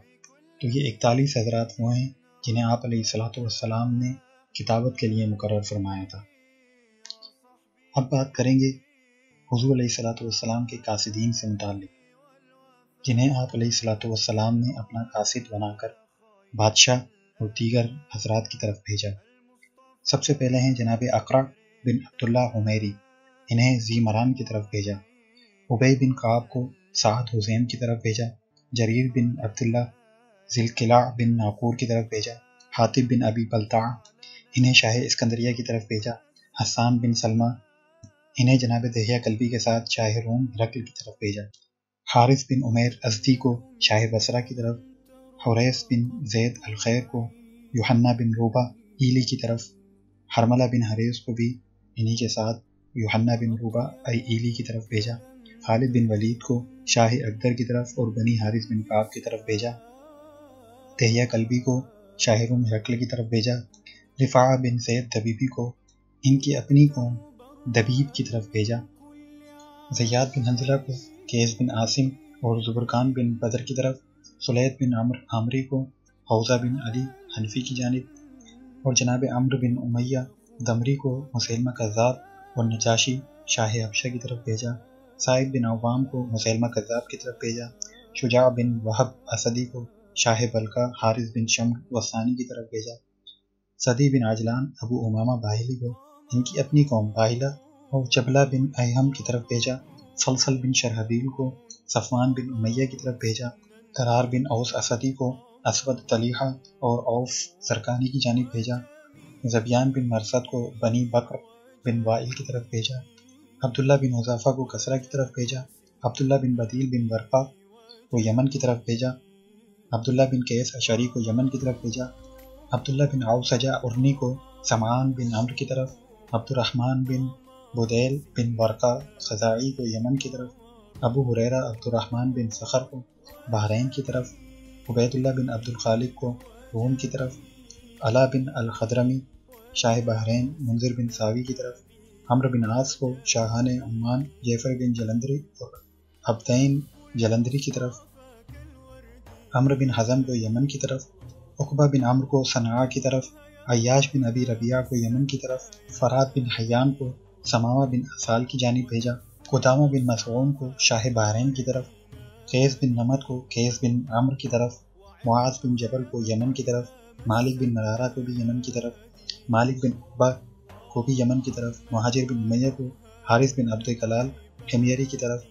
تو یہ 41 حضرات وہ ہیں جنہیں آپ علیہ السلام نے کتابت کے لیے مقرر فرمایا تھا۔ اب بات کریں گے حضور علیہ السلام کے قاصدین سے متعلق، جنہیں آپ علیہ السلام نے اپنا قاصد بنا کر بادشاہ اور دیگر حضرات کی طرف بھیجا۔ سب سے پہلے ہیں جناب اقرع بن عبداللہ حمیری، انہیں ذی مران کی طرف بھیجا۔ ابی بن کعب کو سعد حزیم کی طرف بھیجا۔ جریر بن عبداللہ ذی القلاع بن ناقور کی طرف بھیجا۔ حاتب بن ابی بلتع، انہیں شاہ اسکندریہ کی طرف بھیجا۔ حسان بن سلمہ، انہیں جناب دہیہ کلبی کے ساتھ شاہ روم ہرقل کی طرف بھیجا۔ حارث بن عمیر ازدی کو شاہ بصرہ کی طرف، حریث بن زید الخیر کو یوحنا بن روبہ ایلی کی طرف، حرملہ بن حریث کو بھی انہی کے ساتھ یوحنا بن روبہ ایلی کی طرف بھیجا۔ خالد بن ولید کو شاہ اکدر کی طرف اور بنی حارث بن کعب کی طرف بھیجا۔ دہیہ کلبی کو شاہ روم ہرقل کی طرف بھیجا۔ رفاعہ بن زید دبیبی کو ان کی اپنی قوم دبیب کی طرف بھیجا۔ زیاد بن حنظلہ کو قیس بن عاصم اور زبرقان بن بدر کی طرف، سلید بن عمرو عامری کو حوزہ بن علی حنفی کی جانب، اور جناب عمرو بن امیہ دمری کو مسیلمہ کذاب اور نجاشی شاہ حبشہ کی طرف بھیجا۔ سعید بن عوام کو مسیلمہ کذاب کی طرف بھیجا۔ شجاع بن وہب اسدی کو شاہ بلقا حارث بن شمر غسانی کی طرف بھیجا۔ صدی بن عجلان ابو امامہ باہلی کو ان کی اپنی قوم باہلہ اور جبلہ بن ایہم کی طرف بھیجا۔ سلسل بن شرحبیل کو صفوان بن امیہ کی طرف بھیجا۔ قرار بن اوس اسدی کو اسود طلیحہ اور اوف زرقانی کی جانب بھیجا۔ زبیان بن مرثد کو بنی بکر بن وائل کی طرف بھیجا۔ عبداللہ بن حذافہ کو کسرہ کی طرف بھیجا۔ عبداللہ بن بدیل بن ورقہ کو یمن کی طرف بھیجا، عبداللہ بن قیس اشعری کو یمن کی طرف بھیجا، عبداللہ بن اوسجہ ارنی کو سمعان بن عمرو کی طرف، عبد الرحمن بن بدیل بن ورقہ خزاعی کو یمن کی طرف، ابو ہریرہ عبد الرحمن بن صخر کو بحرین کی طرف، عبید اللہ بن عبد الخالق کو روم کی طرف، علا بن الخضرمی شاہ بحرین منذر بن ساوی کی طرف، عمرو بن عاص کو شاہان عمان جعفر بن جلندری اور عبدین جلندری کی طرف، عمرو بن حزم کو یمن کی طرف، عقبہ بن عمرو کو صنعاء کی طرف، عیاش بن ابی ربیعہ کو یمن کی طرف، فرات بن حیان کو ثمامہ بن اسال کی جانب بھیجا، قدامہ بن مسعون کو شاہ بحرین کی طرف، قیس بن نمت کو قیس بن عمرو کی طرف، معاذ بن جبل کو یمن کی طرف، مالک بن مرارہ کو بھی یمن کی طرف، مالک بن عقبہ کو بھی یمن کی طرف، مہاجر بن امیہ کو حارث بن عبد کلال حمیری کی طرف،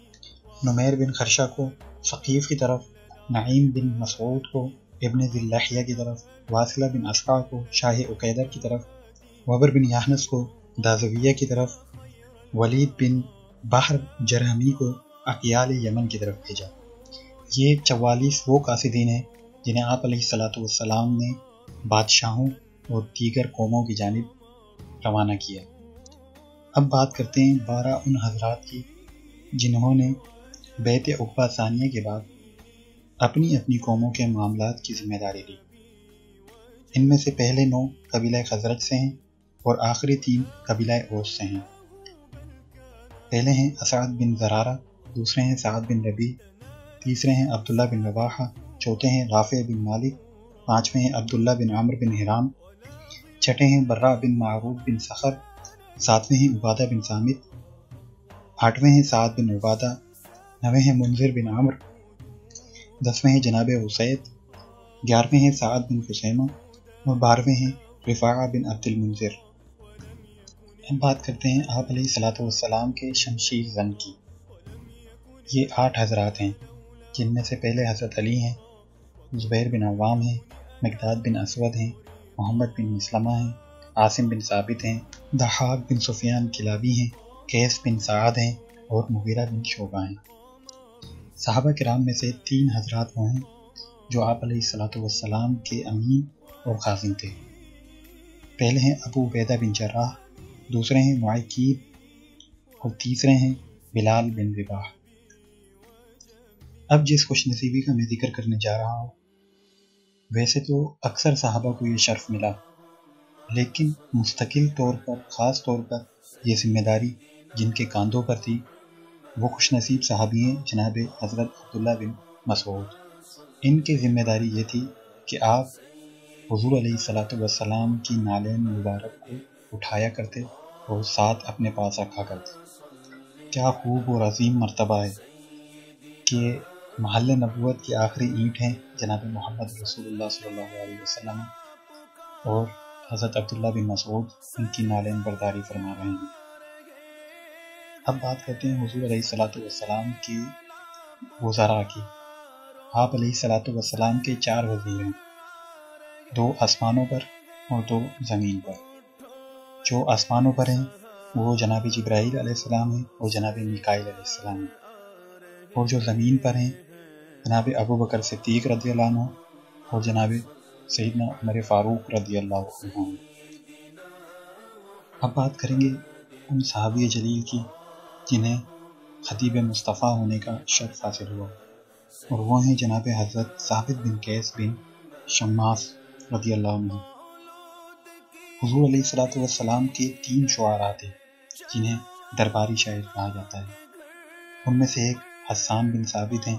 نمیر بن خرشہ کو ثقیف کی طرف، نعیم بن مسعود کو ابن ذی اللحیہ کی طرف، واصلہ بن اسقع کو شاہ عقیدر کی طرف، وبر بن یحنس کو دازویہ کی طرف، ولید بن بحر جرہمی کو اقیال یمن کی طرف بھیجا۔ یہ 44 وہ قاصدین ہیں جنہیں آپ علیہ الصلوۃ والسلام نے بادشاہوں اور دیگر قوموں کی جانب روانہ کیا۔ اب بات کرتے ہیں 12 ان حضرات کی جنہوں نے بیعت عقبہ ثانیہ کے بعد اپنی اپنی قوموں کے معاملات کی ذمہ داری لی۔ ان میں سے پہلے 9 قبیلہ خزرج سے ہیں اور آخری 3 قبیلہ اوس سے ہیں۔ پہلے ہیں اسعد بن زرارہ، دوسرے ہیں سعد بن ربیع، تیسرے ہیں عبداللہ بن رواحہ، چوتھے ہیں رافع بن مالک، پانچویں ہیں عبداللہ بن عمرو بن حرام، چھٹے ہیں برہ بن معروف بن صخر، ساتویں ہیں عبادہ بن صامت، آٹھویں ہیں سعد بن عبادہ، نویں ہیں منذر بن عمرو، 10ویں ہیں جناب اسید، 11ویں ہیں سعد بن خثیمہ اور 12ویں ہیں رفاعہ بن عبد المنذر۔ اب بات کرتے ہیں آپ علیہ الصلوۃ والسلام کے شمشیر زن کی۔ یہ 8 حضرات ہیں جن میں سے پہلے حضرت علی ہیں، زبیر بن عوام ہیں، مقداد بن اسود ہیں، محمد بن مسلمہ ہیں، عاصم بن ثابت ہیں، ضحاک بن سفیان کلابی ہیں، قیس بن سعد ہیں اور مغیرہ بن شعبہ ہیں۔ صحابہ کرام میں سے 3 حضرات وہ ہیں جو آپ علیہ الصلوۃ والسلام کے امین اور خازن تھے۔ پہلے ہیں ابو عبیدہ بن جراح، دوسرے ہیں معیقیب اور تیسرے ہیں بلال بن رباح۔ اب جس خوش نصیبی کا میں ذکر کرنے جا رہا ہوں، ویسے تو اکثر صحابہ کو یہ شرف ملا، لیکن مستقل طور پر خاص طور پر یہ ذمہ داری جن کے کاندھوں پر تھی وہ خوش نصیب صحابی ہیں جناب حضرت عبداللہ بن مسعود۔ ان کی ذمہ داری یہ تھی کہ آپ حضور علیہ الصلوۃ والسلام کی نالین مبارک کو اٹھایا کرتے اور ساتھ اپنے پاس رکھا کرتے۔ کیا خوب اور عظیم مرتبہ ہے کہ محل نبوت کی آخری اینٹ ہیں جناب محمد رسول اللہ صلی اللہ علیہ وسلم اور حضرت عبداللہ بن مسعود ان کی نالین برداری فرما رہے ہیں۔ اب بات کرتے ہیں حضور علیہ الصلوۃ والسلام کی وزراء کی۔ آپ علیہ الصلوۃ والسلام کے 4 وزیر ہیں، 2 آسمانوں پر اور 2 زمین پر۔ جو آسمانوں پر ہیں وہ جناب جبرائیل علیہ السلام ہیں اور جناب میکائیل علیہ السلام ہیں، اور جو زمین پر ہیں جناب ابو بکر صدیق رضی اللہ عنہ اور جناب سیدنا عمر فاروق رضی اللہ عنہ۔ اب بات کریں گے ان صحابی جلیل کی جنہیں خطیب مصطفیٰ ہونے کا شرف حاصل ہوا، اور وہ ہیں جناب حضرت ثابت بن قیس بن شماس رضی اللہ عنہ۔ حضور علیہ الصلوۃ والسلام کے 3 شعراء تھے جنہیں درباری شاعر کہا جاتا ہے۔ ان میں سے ایک حسان بن ثابت ہیں،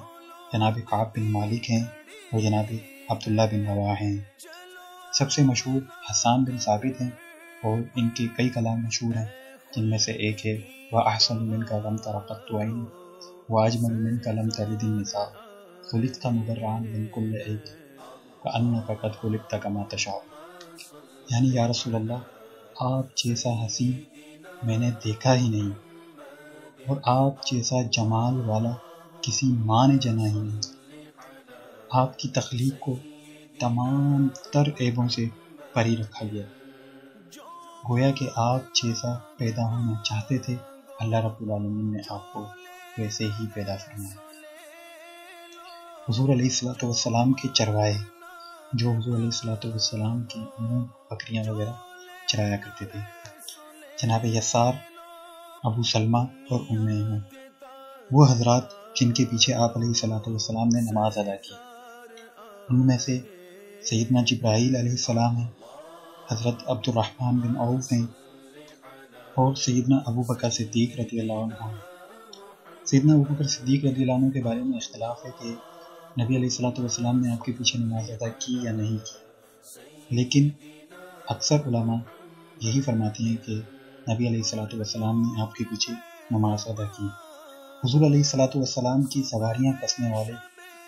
جناب کعب بن مالک ہیں اور جناب عبداللہ بن رواحہ ہیں۔ سب سے مشہور حسان بن ثابت ہیں اور ان کے کئی کلام مشہور ہیں، جن میں سے ایک ہے وَأَحْسَنُ مِنْكَ لَمْ تَرَ قَطُّ عَيْنٌ وَأَجْمَلُ مِنْكَ لَمْ تَلِدِ النِّسَاءُ خُلِقْتَ مُبَرَّأً مِنْ كُلِّ عَيْبٍ كَأَنَّكَ قَدْ خُلِقْتَ كَمَا تَشَاءُ۔ یعنی یا رسول اللہ، آپ جیسا حسین میں نے دیکھا ہی نہیں، اور آپ جیسا جمال والا کسی ماں نے جنا ہی نہیں۔ آپ کی تخلیق کو تمام تر عیبوں سے پری رکھا گیا، گویا کہ آپ جیسا پیدا ہونا چاہتے تھے، اللہ رب العالمین نے آپ کو ویسے ہی پیدا فرمائے۔ حضور علیہ الصلوۃ والسلام کے چروائے جو حضور علیہ الصلوۃ والسلام کی اونٹ بکریاں وغیرہ چرایا کرتے تھے، جناب یسار، ابو سلمہ اور ام ایمن، وہ حضرات جن کے پیچھے آپ علیہ الصلوۃ والسلام نے نماز ادا کی، ان میں سے سیدنا جبرائیل علیہ السلام ہیں، حضرت عبد الرحمن بن عوف ہیں، اور سیدنا ابو بکر صدیق رضی اللہ عنہ ہیں۔ سیدنا ابو بکر صدیق رضی اللہ عنہ کے بارے میں اختلاف ہے کہ نبی علیہ الصلوۃ والسلام نے آپ کے پیچھے نماز ادا کی یا نہیں کی، لیکن اکثر علماء یہی فرماتے ہیں کہ نبی علیہ الصلوۃ والسلام نے آپ کے پیچھے نماز ادا کی۔ حضور علیہ الصلوۃ والسلام کی سواریاں کسنے والے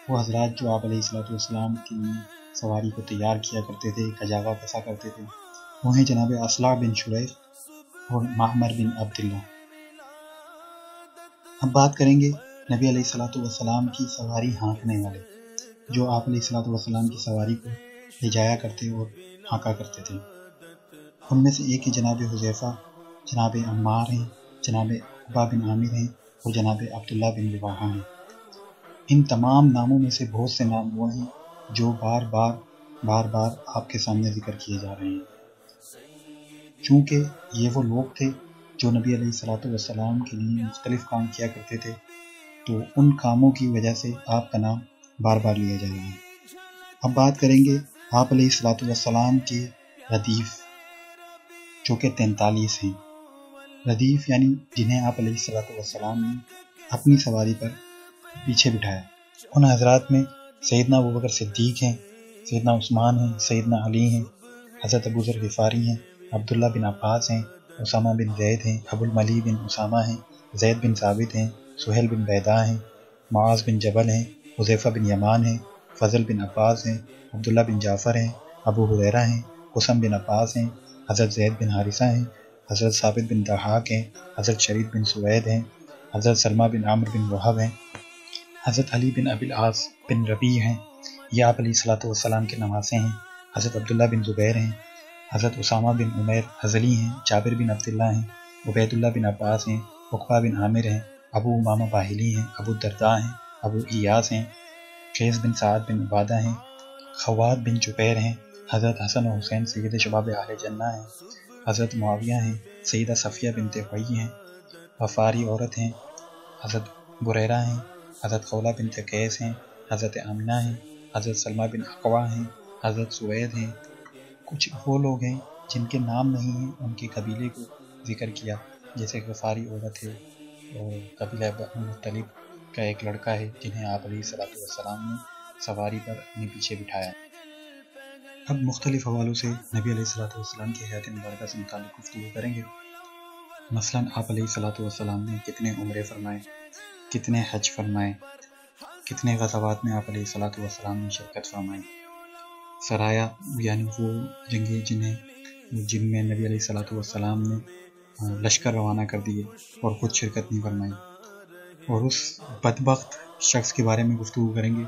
وہ حضرات جو آپ علیہ الصلوۃ والسلام کی سواری کو تیار کیا کرتے تھے، کجاوا کسا کرتے تھے، وہ ہیں جناب اصلاح بن شریح اور معمر بن عبداللہ۔ اب بات کریں گے نبی علیہ الصلوۃ والسلام کی سواری ہانکنے والے، جو آپ علیہ الصلوۃ والسلام کی سواری کو لے جایا کرتے اور ہانکا کرتے تھے۔ ان میں سے ایک ہی جناب حذیفہ، جناب عمار ہیں، جناب عقبہ بن عامر ہیں اور جناب عبداللہ بن رواحہ ہیں۔ ان تمام ناموں میں سے بہت سے نام وہ ہیں جو بار بار آپ کے سامنے ذکر کیے جا رہے ہیں، چونکہ یہ وہ لوگ تھے جو نبی علیہ الصلوۃ والسلام کے لیے مختلف کام کیا کرتے تھے، تو ان کاموں کی وجہ سے آپ کا نام بار بار لیا جائے گا۔ اب بات کریں گے آپ علیہ الصلوۃ والسلام کے ردیف، جو کہ 43 ہیں۔ ردیف یعنی جنہیں آپ علیہ الصلوۃ والسلام نے اپنی سواری پر پیچھے بٹھایا۔ ان حضرات میں سیدنا ابوبکر صدیق ہیں، سیدنا عثمان ہیں، سیدنا علی ہیں، حضرت ابو ذر غفاری ہیں، عبداللہ بن عباس ہیں، اسامہ بن زید ہیں، ابو الملی بن اسامہ ہیں، زید بن ثابت ہیں، سہیل بن بیدا ہیں، معاذ بن جبل ہیں، حذیفہ بن یمان ہیں، فضل بن عباس ہیں، عبداللہ بن جعفر ہیں، ابو ہریرہ ہیں، قسم بن عباس ہیں، حضرت زید بن حارثہ ہیں، حضرت ثابت بن ضحاک ہیں، حضرت شریف بن سوید ہیں، حضرت سلمہ بن عامر بن وہب ہیں، حضرت علی بن ابی العاص بن ربیع ہیں، یہ آپ علیہ الصلوۃ والسلام کے نواسے ہیں، حضرت عبداللہ بن زبیر ہیں، حضرت اسامہ بن عمیر حضلی ہیں، جابر بن عبداللہ ہیں، عبید اللہ بن عباس ہیں، عقبہ بن عامر ہیں، ابو امامہ باہلی ہیں، ابو الدرداء ہیں، ابو ایاس ہیں، قیس بن سعد بن عبادہ ہیں، خوات بن جبیر ہیں، حضرت حسن و حسین سید شباب اہل جنہ ہیں، حضرت معاویہ ہیں، سیدہ صفیہ بنت حویی ہیں، غفاری عورت ہیں، حضرت بریرہ ہیں، حضرت خولہ بنت قیس ہیں، حضرت آمنہ ہیں، حضرت سلمہ بن اقوا ہیں، حضرت سوید ہیں۔ کچھ وہ لوگ ہیں جن کے نام نہیں ہیں، ان کے قبیلے کو ذکر کیا، جیسے غفاری عورت ہے اور قبیلہ بنو مطلب کا ایک لڑکا ہے جنہیں آپ علیہ الصلوۃ والسلام نے سواری پر اپنے پیچھے بٹھایا۔ اب مختلف حوالوں سے نبی علیہ الصلوۃ والسلام کی حیات مبارکہ سے متعلق گفتگو کریں گے۔ مثلا آپ علیہ الصلوۃ والسلام نے کتنے عمرے فرمائے، کتنے حج فرمائے، کتنے غزوات میں آپ علیہ الصلوۃ والسلام نے شرکت فرمائی۔ سرایا یعنی وہ جنگیں جن میں نبی علیہ الصلوۃ والسلام نے لشکر روانہ کر دیے اور خود شرکت نہیں فرمائی۔ اور اس بدبخت شخص کے بارے میں گفتگو کریں گے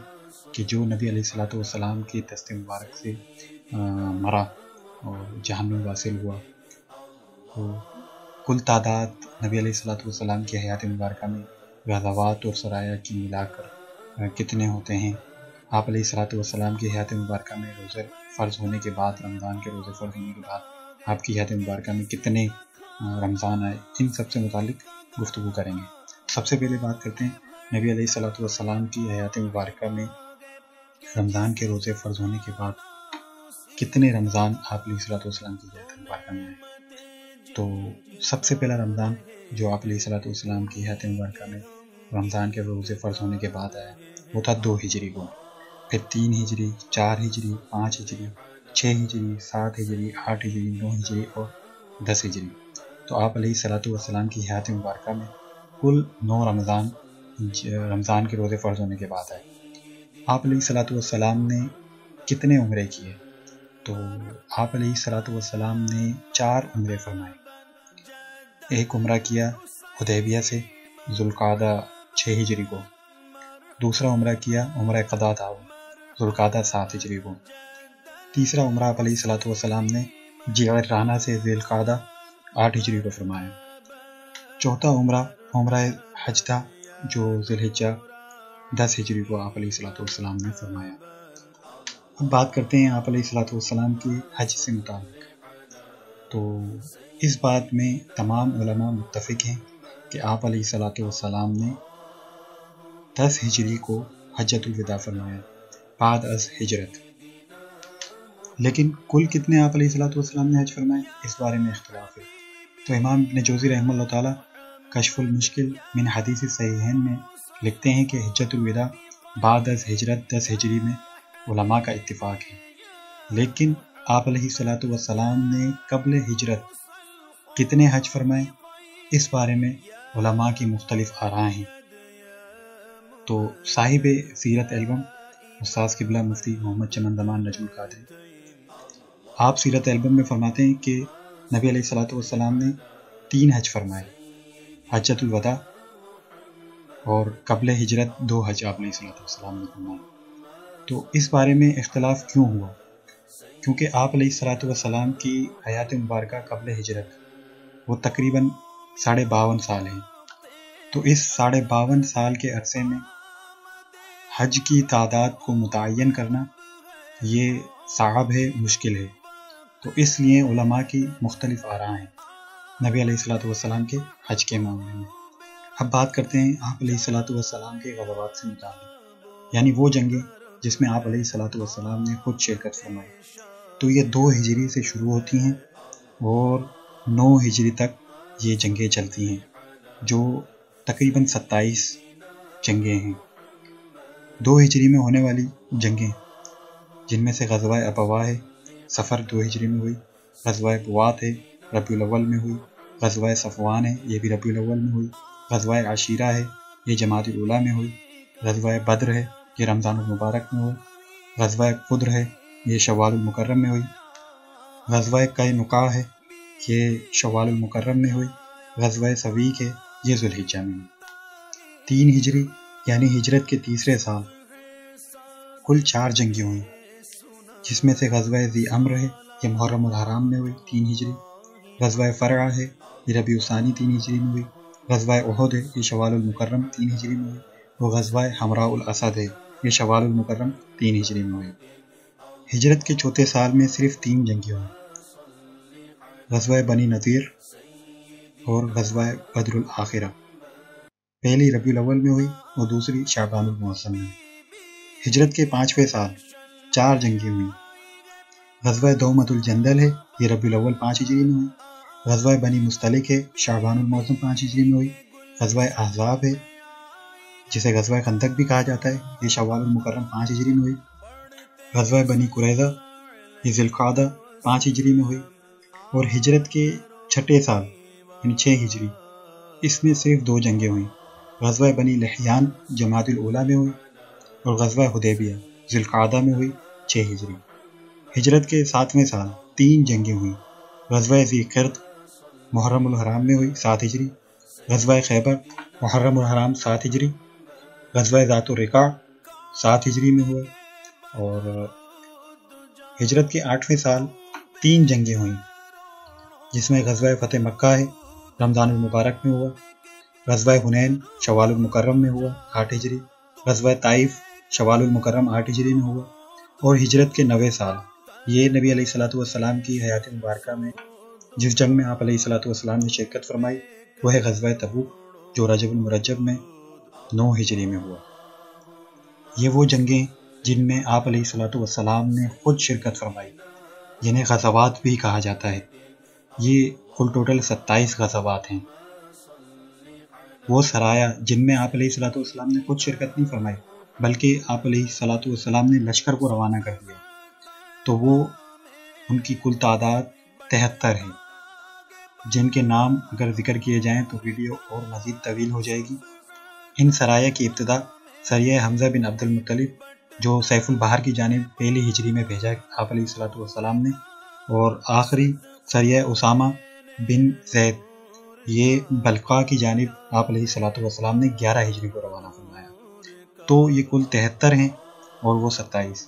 کہ جو نبی علیہ الصلوۃ والسلام کے دست مبارک سے مرا اور جہنم واصل ہوا۔ تو کل تعداد نبی علیہ الصلوۃ والسلام کی حیات مبارکہ میں غزوات اور سرایا کی ملا کر کتنے ہوتے ہیں۔ آپ علیہ الصلوۃ والسلام کی حیات مبارکہ میں روزے فرض ہونے کے بعد، رمضان کے روزے فرض ہونے کے بعد آپ کی حیات مبارکہ میں کتنے رمضان آئے، ان سب سے متعلق گفتگو کریں گے۔ سب سے پہلے بات کرتے ہیں نبی علیہ الصلوۃ والسلام کی حیات مبارکہ میں رمضان کے روزے فرض ہونے کے بعد کتنے رمضان آپ علیہ الصلوۃ والسلام کی حیات مبارکہ میں آئے۔ تو سب سے پہلا رمضان جو آپ علیہ الصلوۃ والسلام کی حیات مبارکہ میں رمضان کے روزے فرض ہونے کے بعد آیا وہ تھا 2 ہجری کو، پھر 3 ہجری، 4 ہجری، 5 ہجری، 6 ہجری، 7 ہجری، 8 ہجری، 9 ہجری اور 10 ہجری۔ تو آپ علیہ الصلوۃ والسلام کی حیات مبارکہ میں کل 9 رمضان کے روزے فرض ہونے کے بعد آئے۔ آپ علیہ الصلوۃ والسلام نے کتنے عمرے کیے؟ تو آپ علیہ الصلوۃ والسلام نے 4 عمرے فرمائے۔ ایک عمرہ کیا حدیبیہ سے ذوالقعدہ 6 ہجری کو، دوسرا عمرہ کیا عمرہ قضا تھا ذوالقعدہ 7 ہجری کو، تیسرا عمرہ آپ علیہ الصلوۃ والسلام نے جعرانہ سے ذوالقعدہ 8 ہجری کو فرمایا، چوتھا عمرہ حج تھا جو ذی الحجہ 10 ہجری کو آپ علیہ السلام نے فرمایا۔ اب بات کرتے ہیں آپ علیہ السلام کی حج سے متعلق۔ تو اس بات میں تمام علماء متفق ہیں کہ آپ علیہ السلام نے 10 ہجری کو حجۃ الوداع فرمایا بعد از ہجرت۔ لیکن کل کتنے آپ علیہ السلام نے حج فرمائے، اس بارے میں اختلاف ہے۔ تو امام ابن جوزی رحمہ اللہ تعالیٰ کشف المشکل من حدیث صحیحین میں لکھتے ہیں کہ حجۃ الوداع بعد از ہجرت 10 ہجری میں علماء کا اتفاق ہے، لیکن آپ علیہ السلام نے قبل ہجرت کتنے حج فرمائے، اس بارے میں علماء کی مختلف آراء ہیں۔ تو صاحب سیرت البم استاذ قبلہ مفتی محمد چمن زمان نجم القادری، آپ سیرت البم میں فرماتے ہیں کہ نبی علیہ السلام نے 3 حج فرمائے، حجۃ الوداع اور قبل ہجرت 2 حج آپ علیہ السلام نے فرمائے۔ تو اس بارے میں اختلاف کیوں ہوا؟ کیونکہ آپ علیہ السلام کی حیات مبارکہ قبل ہجرت وہ تقریباً 52.5 سال ہیں۔ تو اس 52.5 سال کے عرصے میں حج کی تعداد کو متعین کرنا یہ صعب ہے، مشکل ہے۔ تو اس لیے علماء کی مختلف آراء ہیں نبی علیہ السلام کے حج کے معاملے میں۔ اب بات کرتے ہیں آپ علیہ السلام کے غزوات سے متعلق، یعنی وہ جنگیں جس میں آپ علیہ السلام نے خود شرکت فرمائی۔ تو یہ 2 ہجری سے شروع ہوتی ہیں اور 9 ہجری تک یہ جنگیں چلتی ہیں، جو تقریباً 27 جنگیں ہیں۔ 2 ہجری میں ہونے والی جنگیں جن میں سے غزوہ ابوا ہے، سفر 2 ہجری میں ہوئی، غزوہ بوات ہے، ربیع الاول میں ہوئی، غزوہ صفوان ہے، یہ بھی ربیع الاول میں ہوئی، غزوہ عاشورہ ہے، یہ جمادی الاولیٰ میں ہوئی، غزوہ بدر ہے، یہ رمضان المبارک میں ہوئی، غزوہ قدر ہے، یہ شوال المکرم میں ہوئی، غزوہ قینقاع ہے، یہ شوال المکرم میں ہوئی، غزوہ سویق ہے، یہ ذی الحجہ میں ہوئی۔ 3 ہجری یعنی ہجرت کے تیسرے سال کل 4 جنگیں ہوئیں، جس میں سے غزوہ ذی امر ہے، یہ محرم الحرام میں ہوئی 3 ہجری، غزوہ فرع ہے، یہ ربیع الثانی 3 ہجری میں ہوئی، غزوہ احد ہے، یہ شوال المکرم 3 ہجری میں ہوئی، اور غزوہ حمراء الاسد ہے، یہ شوال المکرم 3 ہجری میں ہوئی۔ ہجرت کے چوتھے سال میں صرف 3 جنگیں ہوئیں، غزوہ بنی نذیر اور غزوہ بدر الآخرہ، پہلی ربیع الاول میں ہوئی اور دوسری شعبان المعظم میں ہوئی۔ ہجرت کے 5ویں سال 4 جنگیں ہوئیں، غزوہ دومۃ الجندل ہے، یہ ربیع الاول 5 ہجری میں ہوئی، غزوہ بنی مستلق ہے، شعبان المعظم 5 ہجری میں ہوئی، غزوہ احزاب ہے جسے غزوہ خندق بھی کہا جاتا ہے، یہ شوال المکرم 5 ہجری میں ہوئی، غزوہ بنی قریظہ یہ ذی القعدہ 5 ہجری میں ہوئی، اور ہجرت کے 6 سال یعنی 6 ہجری اس میں صرف 2 جنگیں ہوئیں، غزوہ بنی لحیان جمادی الاولیٰ میں ہوئی اور غزوہ حدیبیہ ذی القعدہ میں ہوئی 6 ہجری۔ ہجرت کے 7ویں سال 3 جنگیں ہوئیں، غزوہ ذی قرد محرم الحرام میں ہوئی 7 ہجری، غزوہ خیبر محرم الحرام 7 ہجری، غزوہ ذات الرقاع 7 ہجری میں ہوا، اور ہجرت کے 8ویں سال 3 جنگیں ہوئیں، جس میں غزوہ فتح مکہ ہے، رمضان المبارک میں ہوا، غزوہ حنین شوال المکرم میں ہوا 8 ہجری، غزوہ طائف شوال المکرم 8 ہجری میں ہوا، اور ہجرت کے 9 سال یہ نبی علیہ السلام کی حیات مبارکہ میں جس جنگ میں آپ علیہ السلام نے شرکت فرمائی وہ ہے غزوہ تبوک، جو رجب المرجب میں 9 ہجری میں ہوا۔ یہ وہ جنگیں جن میں آپ علیہ السلام نے خود شرکت فرمائی، جنہیں غزوات بھی کہا جاتا ہے۔ یہ کل ٹوٹل 27 غزوات ہیں۔ وہ سرایا جن میں آپ علیہ السلام نے خود شرکت نہیں فرمائی بلکہ آپ علیہ السلام نے لشکر کو روانہ کر دیا، تو وہ ان کی کل تعداد 73 ہے، جن کے نام اگر ذکر کیے جائیں تو ویڈیو اور مزید طویل ہو جائے گی۔ ان سرایہ کی ابتدا سریہ حمزہ بن عبد المطلب جو سیف البحر کی جانب پہلی ہجری میں بھیجا آپ علیہ السلام نے، اور آخری سریہ اسامہ بن زید یہ بلقاء کی جانب آپ علیہ السلام نے 11 ہجری کو روانہ فرمایا۔ تو یہ کل 73 ہیں اور وہ 27،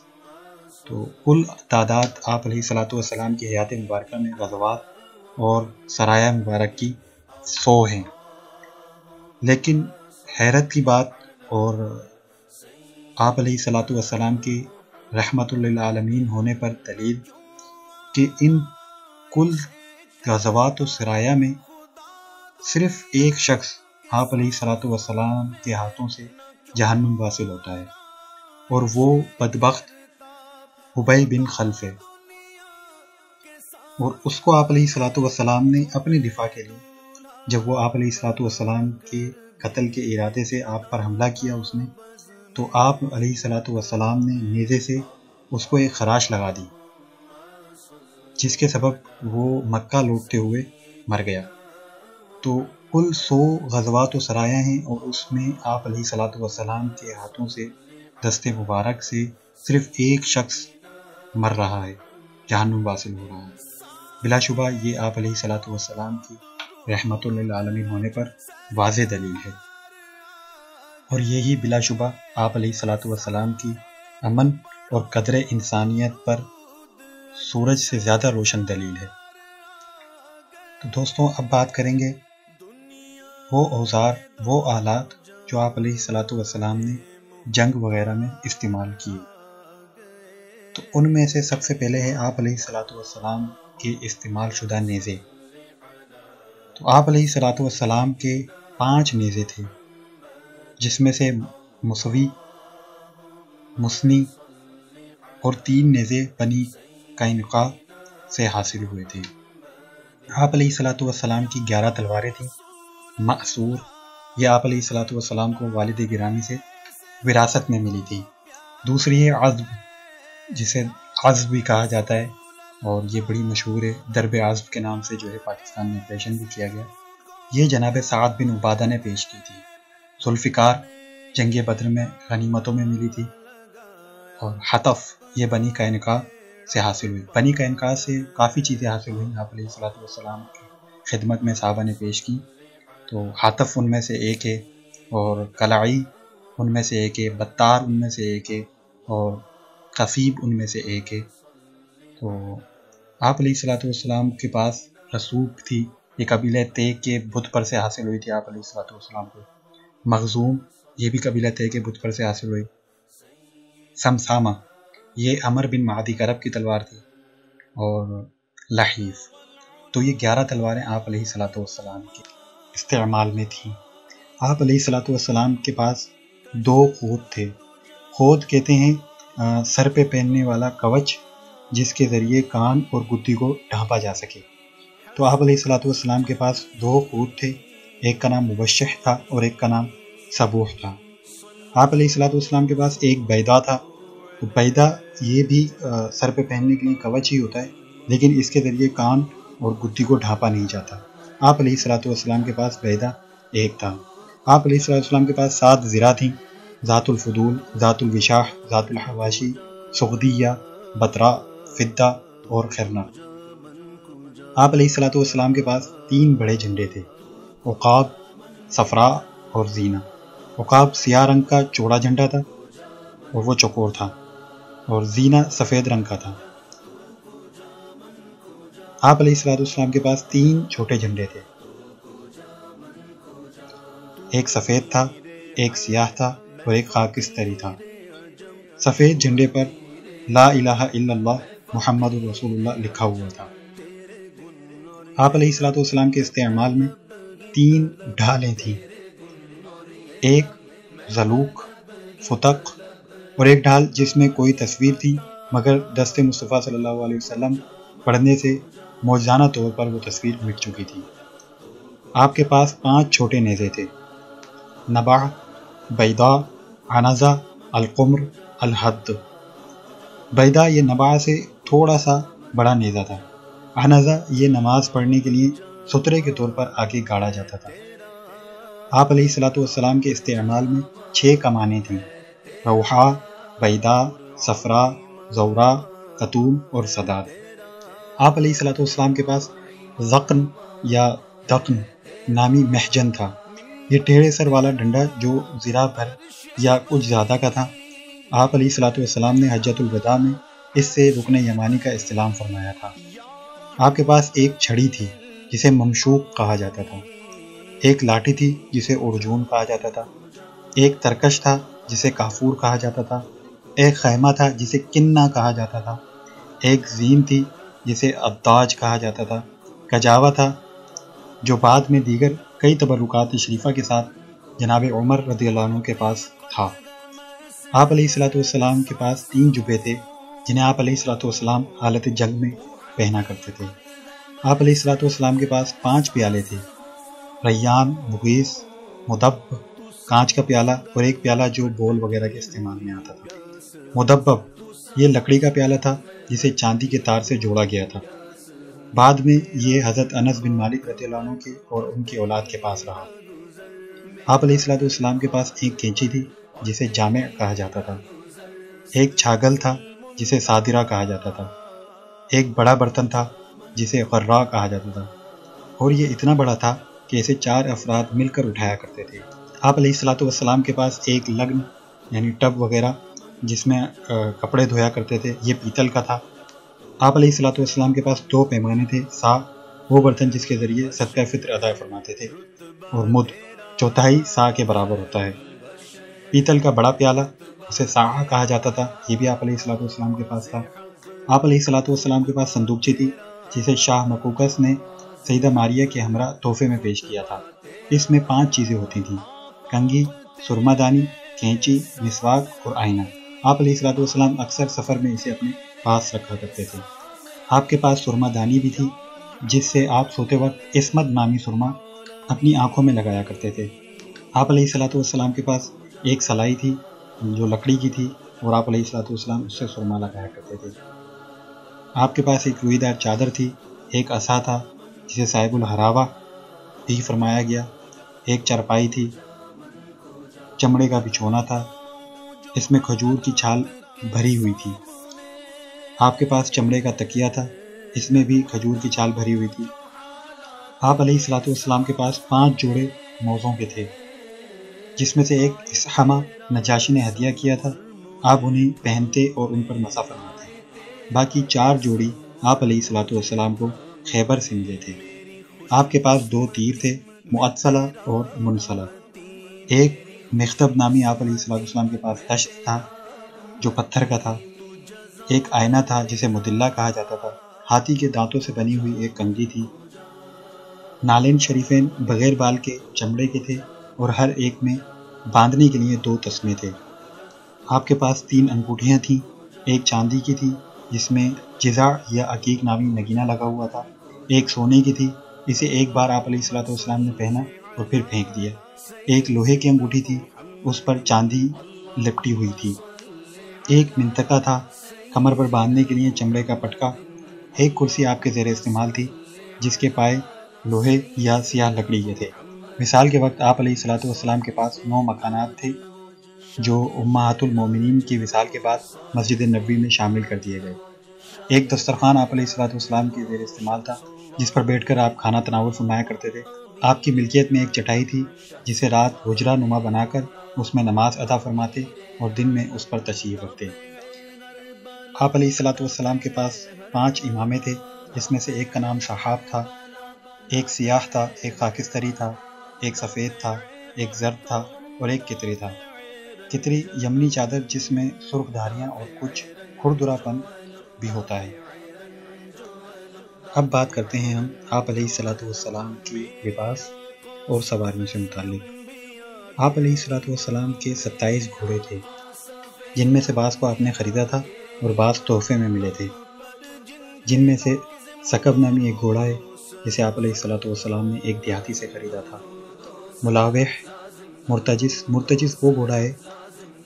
تو کل تعداد آپ علیہ السلام کی حیات مبارکہ میں غزوات اور سرایہ مبارک کی 100 ہیں۔ لیکن حیرت کی بات اور آپ علیہ الصلوۃ والسلام کی رحمت للعالمین ہونے پر دلیل کہ ان کل غزوات و سرایا میں صرف ایک شخص آپ علیہ الصلوۃ والسلام کے ہاتھوں سے جہنم واصل ہوتا ہے، اور وہ بدبخت ابی بن خلف ہے، اور اس کو آپ علیہ الصلوۃ والسلام نے اپنے دفاع کے لیے، جب وہ آپ علیہ الصلوۃ والسلام کے قتل کے ارادے سے آپ پر حملہ کیا اس نے، تو آپ علیہ الصلوۃ والسلام نے نیزے سے اس کو ایک خراش لگا دی، جس کے سبب وہ مکہ لوٹتے ہوئے مر گیا۔ تو کل 100 غزوات و سرایا ہیں، اور اس میں آپ علیہ الصلوۃ والسلام کے ہاتھوں سے دست مبارک سے صرف ایک شخص مر رہا ہے، جہنم واصل ہو رہا ہے۔ بلا شبہ یہ آپ علیہ الصلوۃ والسلام کی رحمت للعالمین ہونے پر واضح دلیل ہے، اور یہی بلا شبہ آپ علیہ الصلوۃ والسلام کی امن اور قدر انسانیت پر سورج سے زیادہ روشن دلیل ہے۔ تو دوستوں، اب بات کریں گے وہ اوزار، وہ آلات جو آپ علیہ الصلوۃ والسلام نے جنگ وغیرہ میں استعمال کیے۔ تو ان میں سے سب سے پہلے ہے آپ علیہ الصلوۃ والسلام کے استعمال شدہ نیزے۔ تو آپ علیہ الصلوۃ والسلام کے 5 نیزے تھے، جس میں سے مسوی، مسنی اور 3 نیزے بنی قینقاع سے حاصل ہوئے تھے۔ آپ علیہ الصلوۃ والسلام کی 11 تلواریں تھیں۔ مأثور، یہ آپ علیہ الصلوۃ والسلام کو والد گرامی سے وراثت میں ملی تھی۔ دوسری ہے عزب، جسے عزب بھی کہا جاتا ہے، اور یہ بڑی مشہور ہے، درب عزب کے نام سے جو ہے پاکستان میں آپریشن بھی کیا گیا۔ یہ جناب سعد بن عبادہ نے پیش کی تھی۔ ذوالفقار جنگ بدر میں غنیمتوں میں ملی تھی، اور حطف یہ بنی قینقاع سے حاصل ہوئی۔ بنی قینقاع سے کافی چیزیں حاصل ہوئیں، آپ علیہ الصلوۃ والسلام کی خدمت میں صحابہ نے پیش کی۔ تو حطف ان میں سے ایک ہے، اور قلعی ان میں سے ایک ہے، بطار ان میں سے ایک ہے، اور قصیب ان میں سے ایک ہے۔ تو آپ علیہ الصلوۃ والسلام کے پاس رسوب تھی، یہ قبیلہ تے کے بت پر سے حاصل ہوئی تھی آپ علیہ الصلوۃ والسلام کو۔ مخزوم یہ بھی قبیلہ تے کے بت پر سے حاصل ہوئی۔ سمسامہ یہ عمر بن معدی کرب کی تلوار تھی، اور لحیف۔ تو یہ 11 تلواریں آپ علیہ الصلوۃ والسلام کے استعمال میں تھیں۔ آپ علیہ الصلوۃ والسلام کے پاس 2 خود تھے۔ خود کہتے ہیں سر پہ پہننے والا کوچ، جس کے ذریعے کان اور گدی کو ڈھانپا جا سکے۔ تو آپ علیہ الصلوۃ والسلام کے پاس 2 خود تھے، ایک کا نام مبشح تھا اور ایک کا نام صبوح تھا۔ آپ علیہ الصلوۃ والسلام کے پاس ایک بیدا تھا۔ تو بیدا یہ بھی سر پہ پہننے کے لیے کوچ ہی ہوتا ہے، لیکن اس کے ذریعے کان اور گدی کو ڈھانپا نہیں جاتا۔ آپ علیہ الصلوۃ والسلام کے پاس بیدا ایک تھا۔ آپ علیہ الصلوۃ والسلام کے پاس 7 زرہ تھیں، ذات الفضول، ذات الوشاح، ذات الحواشی، سغدیہ، بطرا، فدہ اور خرنا۔ آپ علیہ الصلوۃ والسلام کے پاس 3 بڑے جھنڈے تھے، عقاب، صفراء اور زینہ۔ عقاب سیاہ رنگ کا چوڑا جھنڈا تھا، اور وہ چوکور تھا، اور زینہ سفید رنگ کا تھا۔ آپ علیہ الصلوۃ والسلام کے پاس 3 چھوٹے جھنڈے تھے، ایک سفید تھا، ایک سیاہ تھا، اور ایک خاکستری تھا۔ سفید جھنڈے پر لا الہ الا اللہ محمد رسول اللہ لکھا ہوا تھا۔ آپ علیہ الصلوۃ والسلام کے استعمال میں 3 ڈھالیں تھیں، ایک ذلوق، فتق، اور ایک ڈھال جس میں کوئی تصویر تھی، مگر دست مصطفیٰ صلی اللہ علیہ وسلم پڑھنے سے معجزانہ طور پر وہ تصویر مٹ چکی تھی۔ آپ کے پاس 5 چھوٹے نیزے تھے، نبع، بیضا، عنزہ، القمر، الحد۔ بیضا یہ نبع سے تھوڑا سا بڑا نیزہ تھا۔ عنزہ یہ نماز پڑھنے کے لیے سترے کے طور پر آگے گاڑا جاتا تھا۔ آپ علیہ الصلوۃ والسلام کے استعمال میں 6 کمانیں تھیں، روحا، بیضا، صفرا، زورا، کتوم اور سداد۔ آپ علیہ الصلوۃ والسلام کے پاس ذقن یا دقن نامی محجن تھا، یہ ٹیڑھے سر والا ڈنڈا جو زرہ بھر یا کچھ زیادہ کا تھا۔ آپ علیہ الصلوۃ والسلام نے حجۃ الوداع میں اس سے رکن یمانی کا استلام فرمایا تھا۔ آپ کے پاس ایک چھڑی تھی جسے ممشوق کہا جاتا تھا، ایک لاٹھی تھی جسے ارجون کہا جاتا تھا، ایک ترکش تھا جسے کافور کہا جاتا تھا، ایک خیمہ تھا جسے کنہ کہا جاتا تھا، ایک زین تھی جسے ابتاج کہا جاتا تھا، کجاوا تھا جو بعد میں دیگر کئی تبرکات شریفہ کے ساتھ جناب عمر رضی اللہ عنہ کے پاس تھا۔ آپ علیہ الصلوۃ والسلام کے پاس 3 جبے تھے جنہیں آپ علیہ الصلوۃ والسلام حالت جنگ میں پہنا کرتے تھے۔ آپ علیہ الصلوۃ والسلام کے پاس 5 پیالے تھے، ریان، مغیث، مدب، کانچ کا پیالہ اور ایک پیالہ جو بول وغیرہ کے استعمال میں آتا تھا۔ مدبب یہ لکڑی کا پیالہ تھا جسے چاندی کے تار سے جوڑا گیا تھا۔ بعد میں یہ حضرت انس بن مالک رضی اللہ عنہ کے اور ان کی اولاد کے پاس رہا۔ آپ علیہ الصلوۃ والسلام کے پاس ایک کینچی تھی جسے جامع کہا جاتا تھا، ایک چھاگل تھا جسے صادرہ کہا جاتا تھا، ایک بڑا برتن تھا جسے غرا کہا جاتا تھا، اور یہ اتنا بڑا تھا کہ اسے 4 افراد مل کر اٹھایا کرتے تھے۔ آپ علیہ الصلوۃ والسلام کے پاس ایک لگن یعنی ٹب وغیرہ جس میں کپڑے دھویا کرتے تھے، یہ پیتل کا تھا۔ آپ علیہ الصلوۃ والسلام کے پاس 2 پیمانے تھے، سا وہ برتن جس کے ذریعے صدقہ فطر ادا فرماتے تھے، اور مد 1/4 سا کے برابر ہوتا ہے۔ پیتل کا بڑا پیالہ اسے ساعہ کہا جاتا تھا، یہ بھی آپ علیہ الصلوۃ والسلام کے پاس تھا۔ آپ علیہ الصلوۃ والسلام کے پاس صندوقچی تھی جسے شاہ مقوقس نے سیدہ ماریہ کے ہمراہ تحفے میں پیش کیا تھا۔ اس میں 5 چیزیں ہوتی تھیں، کنگھی، سرما دانی، کینچی، مسواک اور آئینہ۔ آپ علیہ الصلوۃ والسلام اکثر سفر میں اسے اپنے پاس رکھا کرتے تھے۔ آپ کے پاس سرما دانی بھی تھی جس سے آپ سوتے وقت عصمت نامی سرما اپنی آنکھوں میں لگایا کرتے تھے۔ آپ علیہ الصلوۃ والسلام کے پاس ایک سلائی تھی جو لکڑی کی تھی، اور آپ علیہ الصلوۃ والسلام اس سے سرما لگایا کرتے تھے۔ آپ کے پاس ایک روئی دار چادر تھی، ایک عصا تھا جسے صاحب الحراوہ بھی فرمایا گیا، ایک چرپائی تھی، چمڑے کا بچھونا تھا، اس میں کھجور کی چھال بھری ہوئی تھی۔ آپ کے پاس چمڑے کا تکیہ تھا، اس میں بھی کھجور کی چھال بھری ہوئی تھی۔ آپ علیہ الصلوۃ والسلام کے پاس 5 جوڑے موزوں کے تھے جس میں سے ایک اسحمہ نجاشی نے ہدیہ کیا تھا، آپ انہیں پہنتے اور ان پر مسح فرماتے۔ باقی 4 جوڑی آپ علیہ الصلوۃ والسلام کو خیبر سے ملے تھے۔ آپ کے پاس 2 تیر تھے، معطلہ اور منسلہ۔ ایک مخدب نامی آپ علیہ الصلوۃ والسلام کے پاس دشت تھا جو پتھر کا تھا، ایک آئینہ تھا جسے مدلہ کہا جاتا تھا، ہاتھی کے دانتوں سے بنی ہوئی ایک کنگھی تھی، نالین شریفین بغیر بال کے چمڑے کے تھے اور ہر ایک میں باندھنے کے لیے 2 تسمے تھے۔ آپ کے پاس 3 انگوٹھیاں تھیں، ایک چاندی کی تھی جس میں جزع یا عقیق نامی نگینہ لگا ہوا تھا، ایک سونے کی تھی، اسے ایک بار آپ علیہ الصلوۃ والسلام نے پہنا اور پھر پھینک دیا، ایک لوہے کی انگوٹھی تھی، اس پر چاندی لپٹی ہوئی تھی، ایک منطقہ تھا کمر پر باندھنے کے لیے چمڑے کا پٹکا، ایک کرسی آپ کے زیر استعمال تھی جس کے پائے لوہے یا سیاہ لکڑی کے تھے۔ مثال کے وقت آپ علیہ الصلوۃ والسلام کے پاس 9 مکانات تھے جو امہات المومنین کی وصال کے بعد مسجد نبوی میں شامل کر دیے گئے۔ ایک دسترخوان آپ علیہ الصلوۃ والسلام کے زیر استعمال تھا جس پر بیٹھ کر آپ کھانا تناول فرمایا کرتے تھے۔ آپ کی ملکیت میں ایک چٹائی تھی جسے رات حجرہ نما بنا کر اس میں نماز ادا فرماتے اور دن میں اس پر تشریف رکھتے۔ آپ علیہ الصلوۃ والسلام کے پاس 5 امامے تھے جس میں سے ایک کا نام صحاب تھا، ایک سیاہ تھا، ایک خاکستری تھا، ایک سفید تھا، ایک زرد تھا اور ایک کتری تھا۔ کتری یمنی چادر جس میں سرخ دھاریاں اور کچھ کھردرا پن بھی ہوتا ہے۔ اب بات کرتے ہیں ہم آپ علیہ الصلوۃ والسلام کی لباس اور سواریوں سے متعلق۔ آپ علیہ الصلوۃ والسلام کے 27 گھوڑے تھے جن میں سے بعض کو آپ نے خریدا تھا اور بعض تحفے میں ملے تھے، جن میں سے سکب نامی ایک گھوڑا ہے جسے آپ علیہ الصلوۃ والسلام نے ایک دیہاتی سے خریدا تھا۔ ملاوح، مرتجس وہ گھوڑا ہے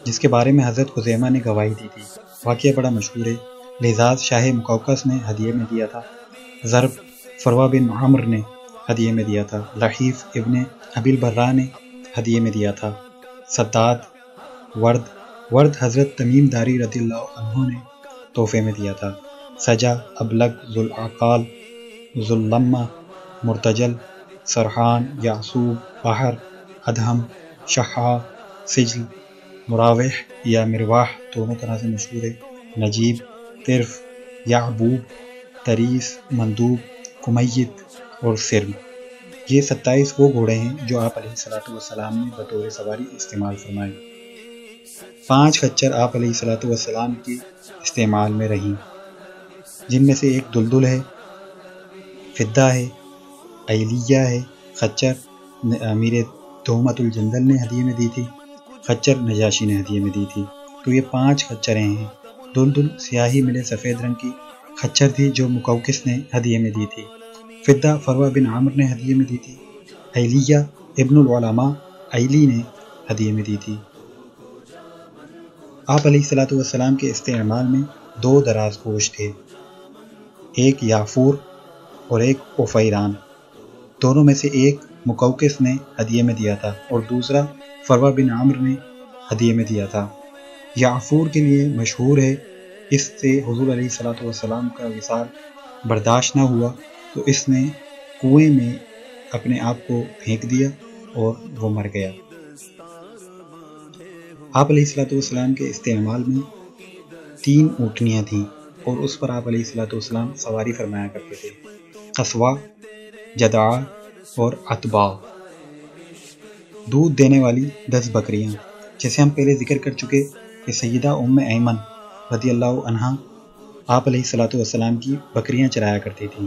جس کے بارے میں حضرت خزیمہ نے گواہی دی تھی، واقعہ بڑا مشہور ہے۔ لحاظ شاہ مقوقس نے ہدیے میں دیا تھا، ضرب فروہ بن عمر نے ہدیے میں دیا تھا، لحیف ابن ابی البراء نے ہدیے میں دیا تھا، سداد، ورد حضرت تمیم داری رضی اللہ عنہ نے تحفے میں دیا تھا، سجا، ابلغ، ذوالعقال، ذواللمہ، مرتجل، سرحان، یعصوب، بحر، ادہم، شحا، سجل، مراوح یا مرواح دونوں طرح سے مشہور ہے، نجیب، طرف، یعبوب، تریس، مندوب، کمیت اور سرم۔ یہ 27 وہ گھوڑے ہیں جو آپ علیہ الصلوۃ والسلام نے بطور سواری استعمال فرمائے۔ 5 خچر آپ علیہ الصلوۃ والسلام کی استعمال میں رہیں، جن میں سے ایک دلدل ہے، فدہ ہے، ایلیہ ہے، خچر امیر تہمت الجندل نے ہدیے میں دی تھی، خچر نجاشی نے ہدیے میں دی تھی۔ تو یہ 5 خچریں ہیں۔ دلدل سیاہی ملے سفید رنگ کی خچر تھی جو مقوقس نے ہدیے میں دی تھی۔ فدہ فروہ بن عامر نے ہدیے میں دی تھی۔ ایلیہ ابن العلماء ایلی نے ہدیے میں دی تھی۔ آپ علیہ الصلوۃ والسلام کے استعمال میں 2 دراز گوش تھے، ایک یافور اور ایک اوفیران۔ دونوں میں سے ایک مقوقس نے ہدیے میں دیا تھا اور دوسرا فروہ بن عامر نے ہدیے میں دیا تھا۔ یافور کے لیے مشہور ہے، اس سے حضور علیہ الصلوۃ والسلام کا وصال برداشت نہ ہوا تو اس نے کنویں میں اپنے آپ کو پھینک دیا اور وہ مر گیا۔ آپ علیہ الصلوۃ والسلام کے استعمال میں 3 اونٹنیاں تھیں اور اس پر آپ علیہ الصلوۃ والسلام سواری فرمایا کرتے تھے، قصوہ، جدعہ اور عتبہ۔ دودھ دینے والی 10 بکریاں، جیسے ہم پہلے ذکر کر چکے کہ سیدہ ام ایمن رضی اللہ عنہا آپ علیہ الصلوۃ والسلام کی بکریاں چرایا کرتی تھیں۔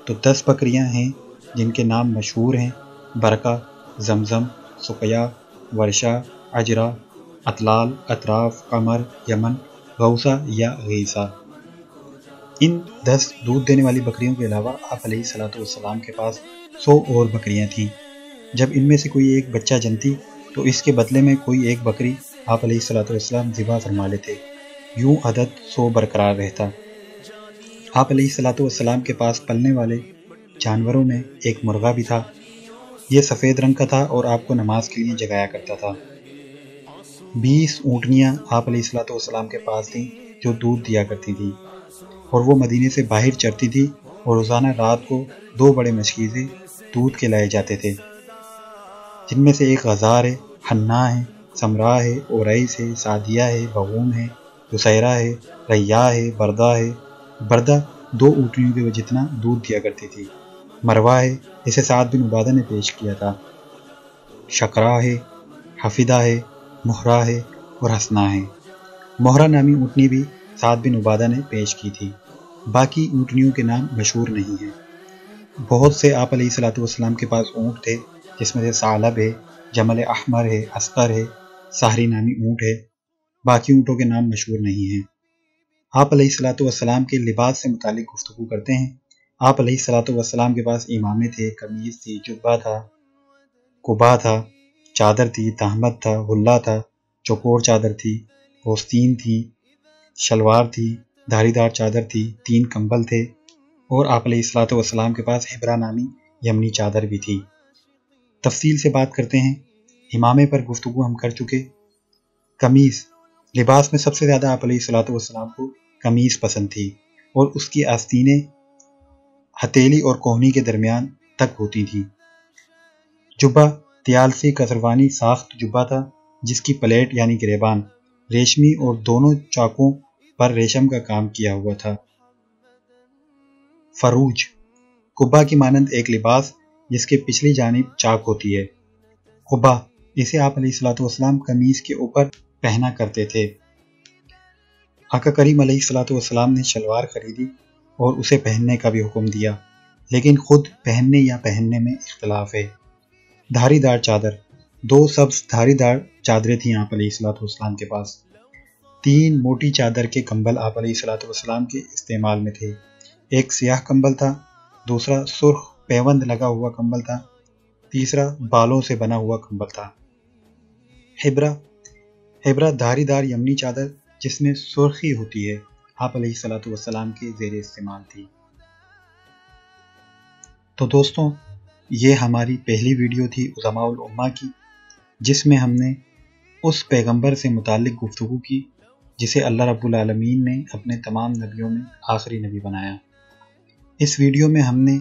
تو 10 بکریاں ہیں جن کے نام مشہور ہیں، برکہ، زمزم، سقیہ، ورشہ، عجرہ، اطلال، اطراف، قمر، یمن، غوثہ یا غیثہ۔ ان 10 دودھ دینے والی بکریوں کے علاوہ آپ علیہ الصلوۃ والسلام کے پاس 100 اور بکریاں تھیں۔ جب ان میں سے کوئی ایک بچہ جنتی تو اس کے بدلے میں کوئی ایک بکری آپ علیہ الصلوۃ والسلام ذبح فرما لیتے، یوں عدد 100 برقرار رہتا۔ آپ علیہ الصلوۃ والسلام کے پاس پلنے والے جانوروں میں ایک مرغا بھی تھا، یہ سفید رنگ کا تھا اور آپ کو نماز کے لیے جگایا کرتا تھا۔ 20 اونٹنیاں آپ علیہ الصلوۃ والسلام کے پاس تھیں جو دودھ دیا کرتی تھیں اور وہ مدینے سے باہر چرتی تھی اور روزانہ رات کو 2 بڑے مشکیزے دودھ کے لائے جاتے تھے، جن میں سے ایک غزار ہے، حنا ہے، سمرا ہے، اوریس ہے، سعدیہ ہے، بغوم ہے، یسیرہ ہے، ریاح ہے، بردہ ہے۔ بردہ 2 اونٹنیوں کے جتنا دودھ دیا کرتی تھی۔ مروہ ہے، جسے سعد بن عبادہ نے پیش کیا تھا۔ شکرا ہے، حفیدہ ہے، مہرہ ہے اور حسنہ ہے۔ مہرہ نامی اونٹنی بھی سعد بن عبادہ نے پیش کی تھی۔ باقی اونٹنیوں کے نام مشہور نہیں ہیں۔ بہت سے آپ علیہ الصلوۃ والسلام کے پاس اونٹ تھے، جس میں سے ثعلب ہے، جمل احمر ہے، عسکر ہے، ساہری نامی اونٹ ہے۔ باقی اونٹوں کے نام مشہور نہیں ہیں۔ آپ علیہ الصلوۃ والسلام کے لباس سے متعلق گفتگو کرتے ہیں۔ آپ علیہ الصلوۃ والسلام کے پاس امامے تھے، قمیص تھی، جبہ تھا، قبا تھا، چادر تھی، تہمت تھا، حلہ تھا، چوکور چادر تھی، پوستین تھی، شلوار تھی، دھاری دار چادر تھی، 3 کمبل تھے اور آپ علیہ الصلوۃ والسلام کے پاس حبرہ نامی یمنی چادر بھی تھی۔ تفصیل سے بات کرتے ہیں۔ امامے پر گفتگو ہم کر چکے۔ قمیص، لباس میں سب سے زیادہ آپ علیہ الصلوۃ والسلام کو قمیص پسند تھی اور اس کی آستینیں ہتھیلی اور کوہنی کے درمیان تک ہوتی تھیں۔ جبہ تیالسی کسروانی ساخت جبہ تھا، جس کی پلیٹ یعنی گریبان ریشمی اور دونوں چاکوں پر ریشم کا کام کیا ہوا تھا۔ فروج، قبہ کی مانند ایک لباس جس کے پچھلی جانب چاک ہوتی ہے۔ قبہ، اسے آپ علیہ الصلوۃ والسلام قمیص کے اوپر پہنا کرتے تھے۔ آقا کریم علیہ الصلوۃ والسلام نے شلوار خریدی اور اسے پہننے کا بھی حکم دیا، لیکن خود پہننے یا پہننے میں اختلاف ہے۔ دھاری دار چادر، 2 سبز دھاری دار چادریں تھیں آپ علیہ الصلوۃ والسلام کے پاس۔ 3 موٹی چادر کے کمبل آپ علیہ الصلوۃ والسلام کے استعمال میں تھے۔ ایک سیاہ کمبل تھا، دوسرا سرخ پیوند لگا ہوا کمبل تھا، تیسرا بالوں سے بنا ہوا کمبل تھا۔ حبرہ دھاری دار یمنی چادر جس میں سرخی ہوتی ہے، آپ علیہ الصلوۃ والسلام کے زیر استعمال تھی۔ تو دوستوں، یہ ہماری پہلی ویڈیو تھی عظماء الامہ کی، جس میں ہم نے اس پیغمبر سے متعلق گفتگو کی جسے اللہ رب العالمین نے اپنے تمام نبیوں میں آخری نبی بنایا۔ اس ویڈیو میں ہم نے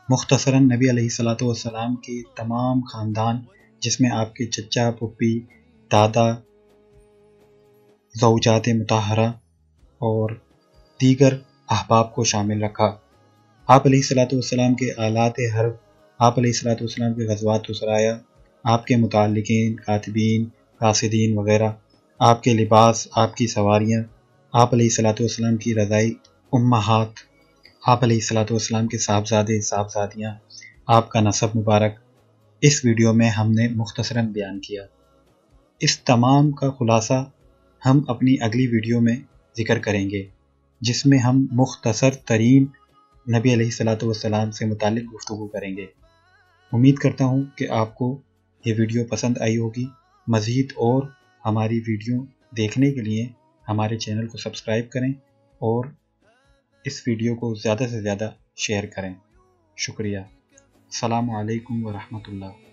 مختصراً نبی علیہ الصلوۃ والسلام کے تمام خاندان، جس میں آپ کے چچا، پھپھی، دادا، زوجات مطہرہ اور دیگر احباب کو شامل رکھا۔ آپ علیہ الصلوۃ والسلام کے آلات حرب آپ علیہ السلام کے غزوات و سرایا، آپ کے متعلقین، کاتبین، قاصدین وغیرہ، آپ کے لباس، آپ کی سواریاں، آپ علیہ السلام کی رضائی امہات، آپ علیہ السلام کے صاحبزادے صاحبزادیاں، آپ کا نسب مبارک، اس ویڈیو میں ہم نے مختصراً بیان کیا۔ اس تمام کا خلاصہ ہم اپنی اگلی ویڈیو میں ذکر کریں گے، جس میں ہم مختصر ترین نبی علیہ السلام سے متعلق گفتگو کریں گے۔ امید کرتا ہوں کہ آپ کو یہ ویڈیو پسند آئی ہوگی۔ مزید اور ہماری ویڈیو دیکھنے کے لیے ہمارے چینل کو سبسکرائب کریں اور اس ویڈیو کو زیادہ سے زیادہ شیئر کریں۔ شکریہ۔ السلام علیکم ورحمۃ اللہ۔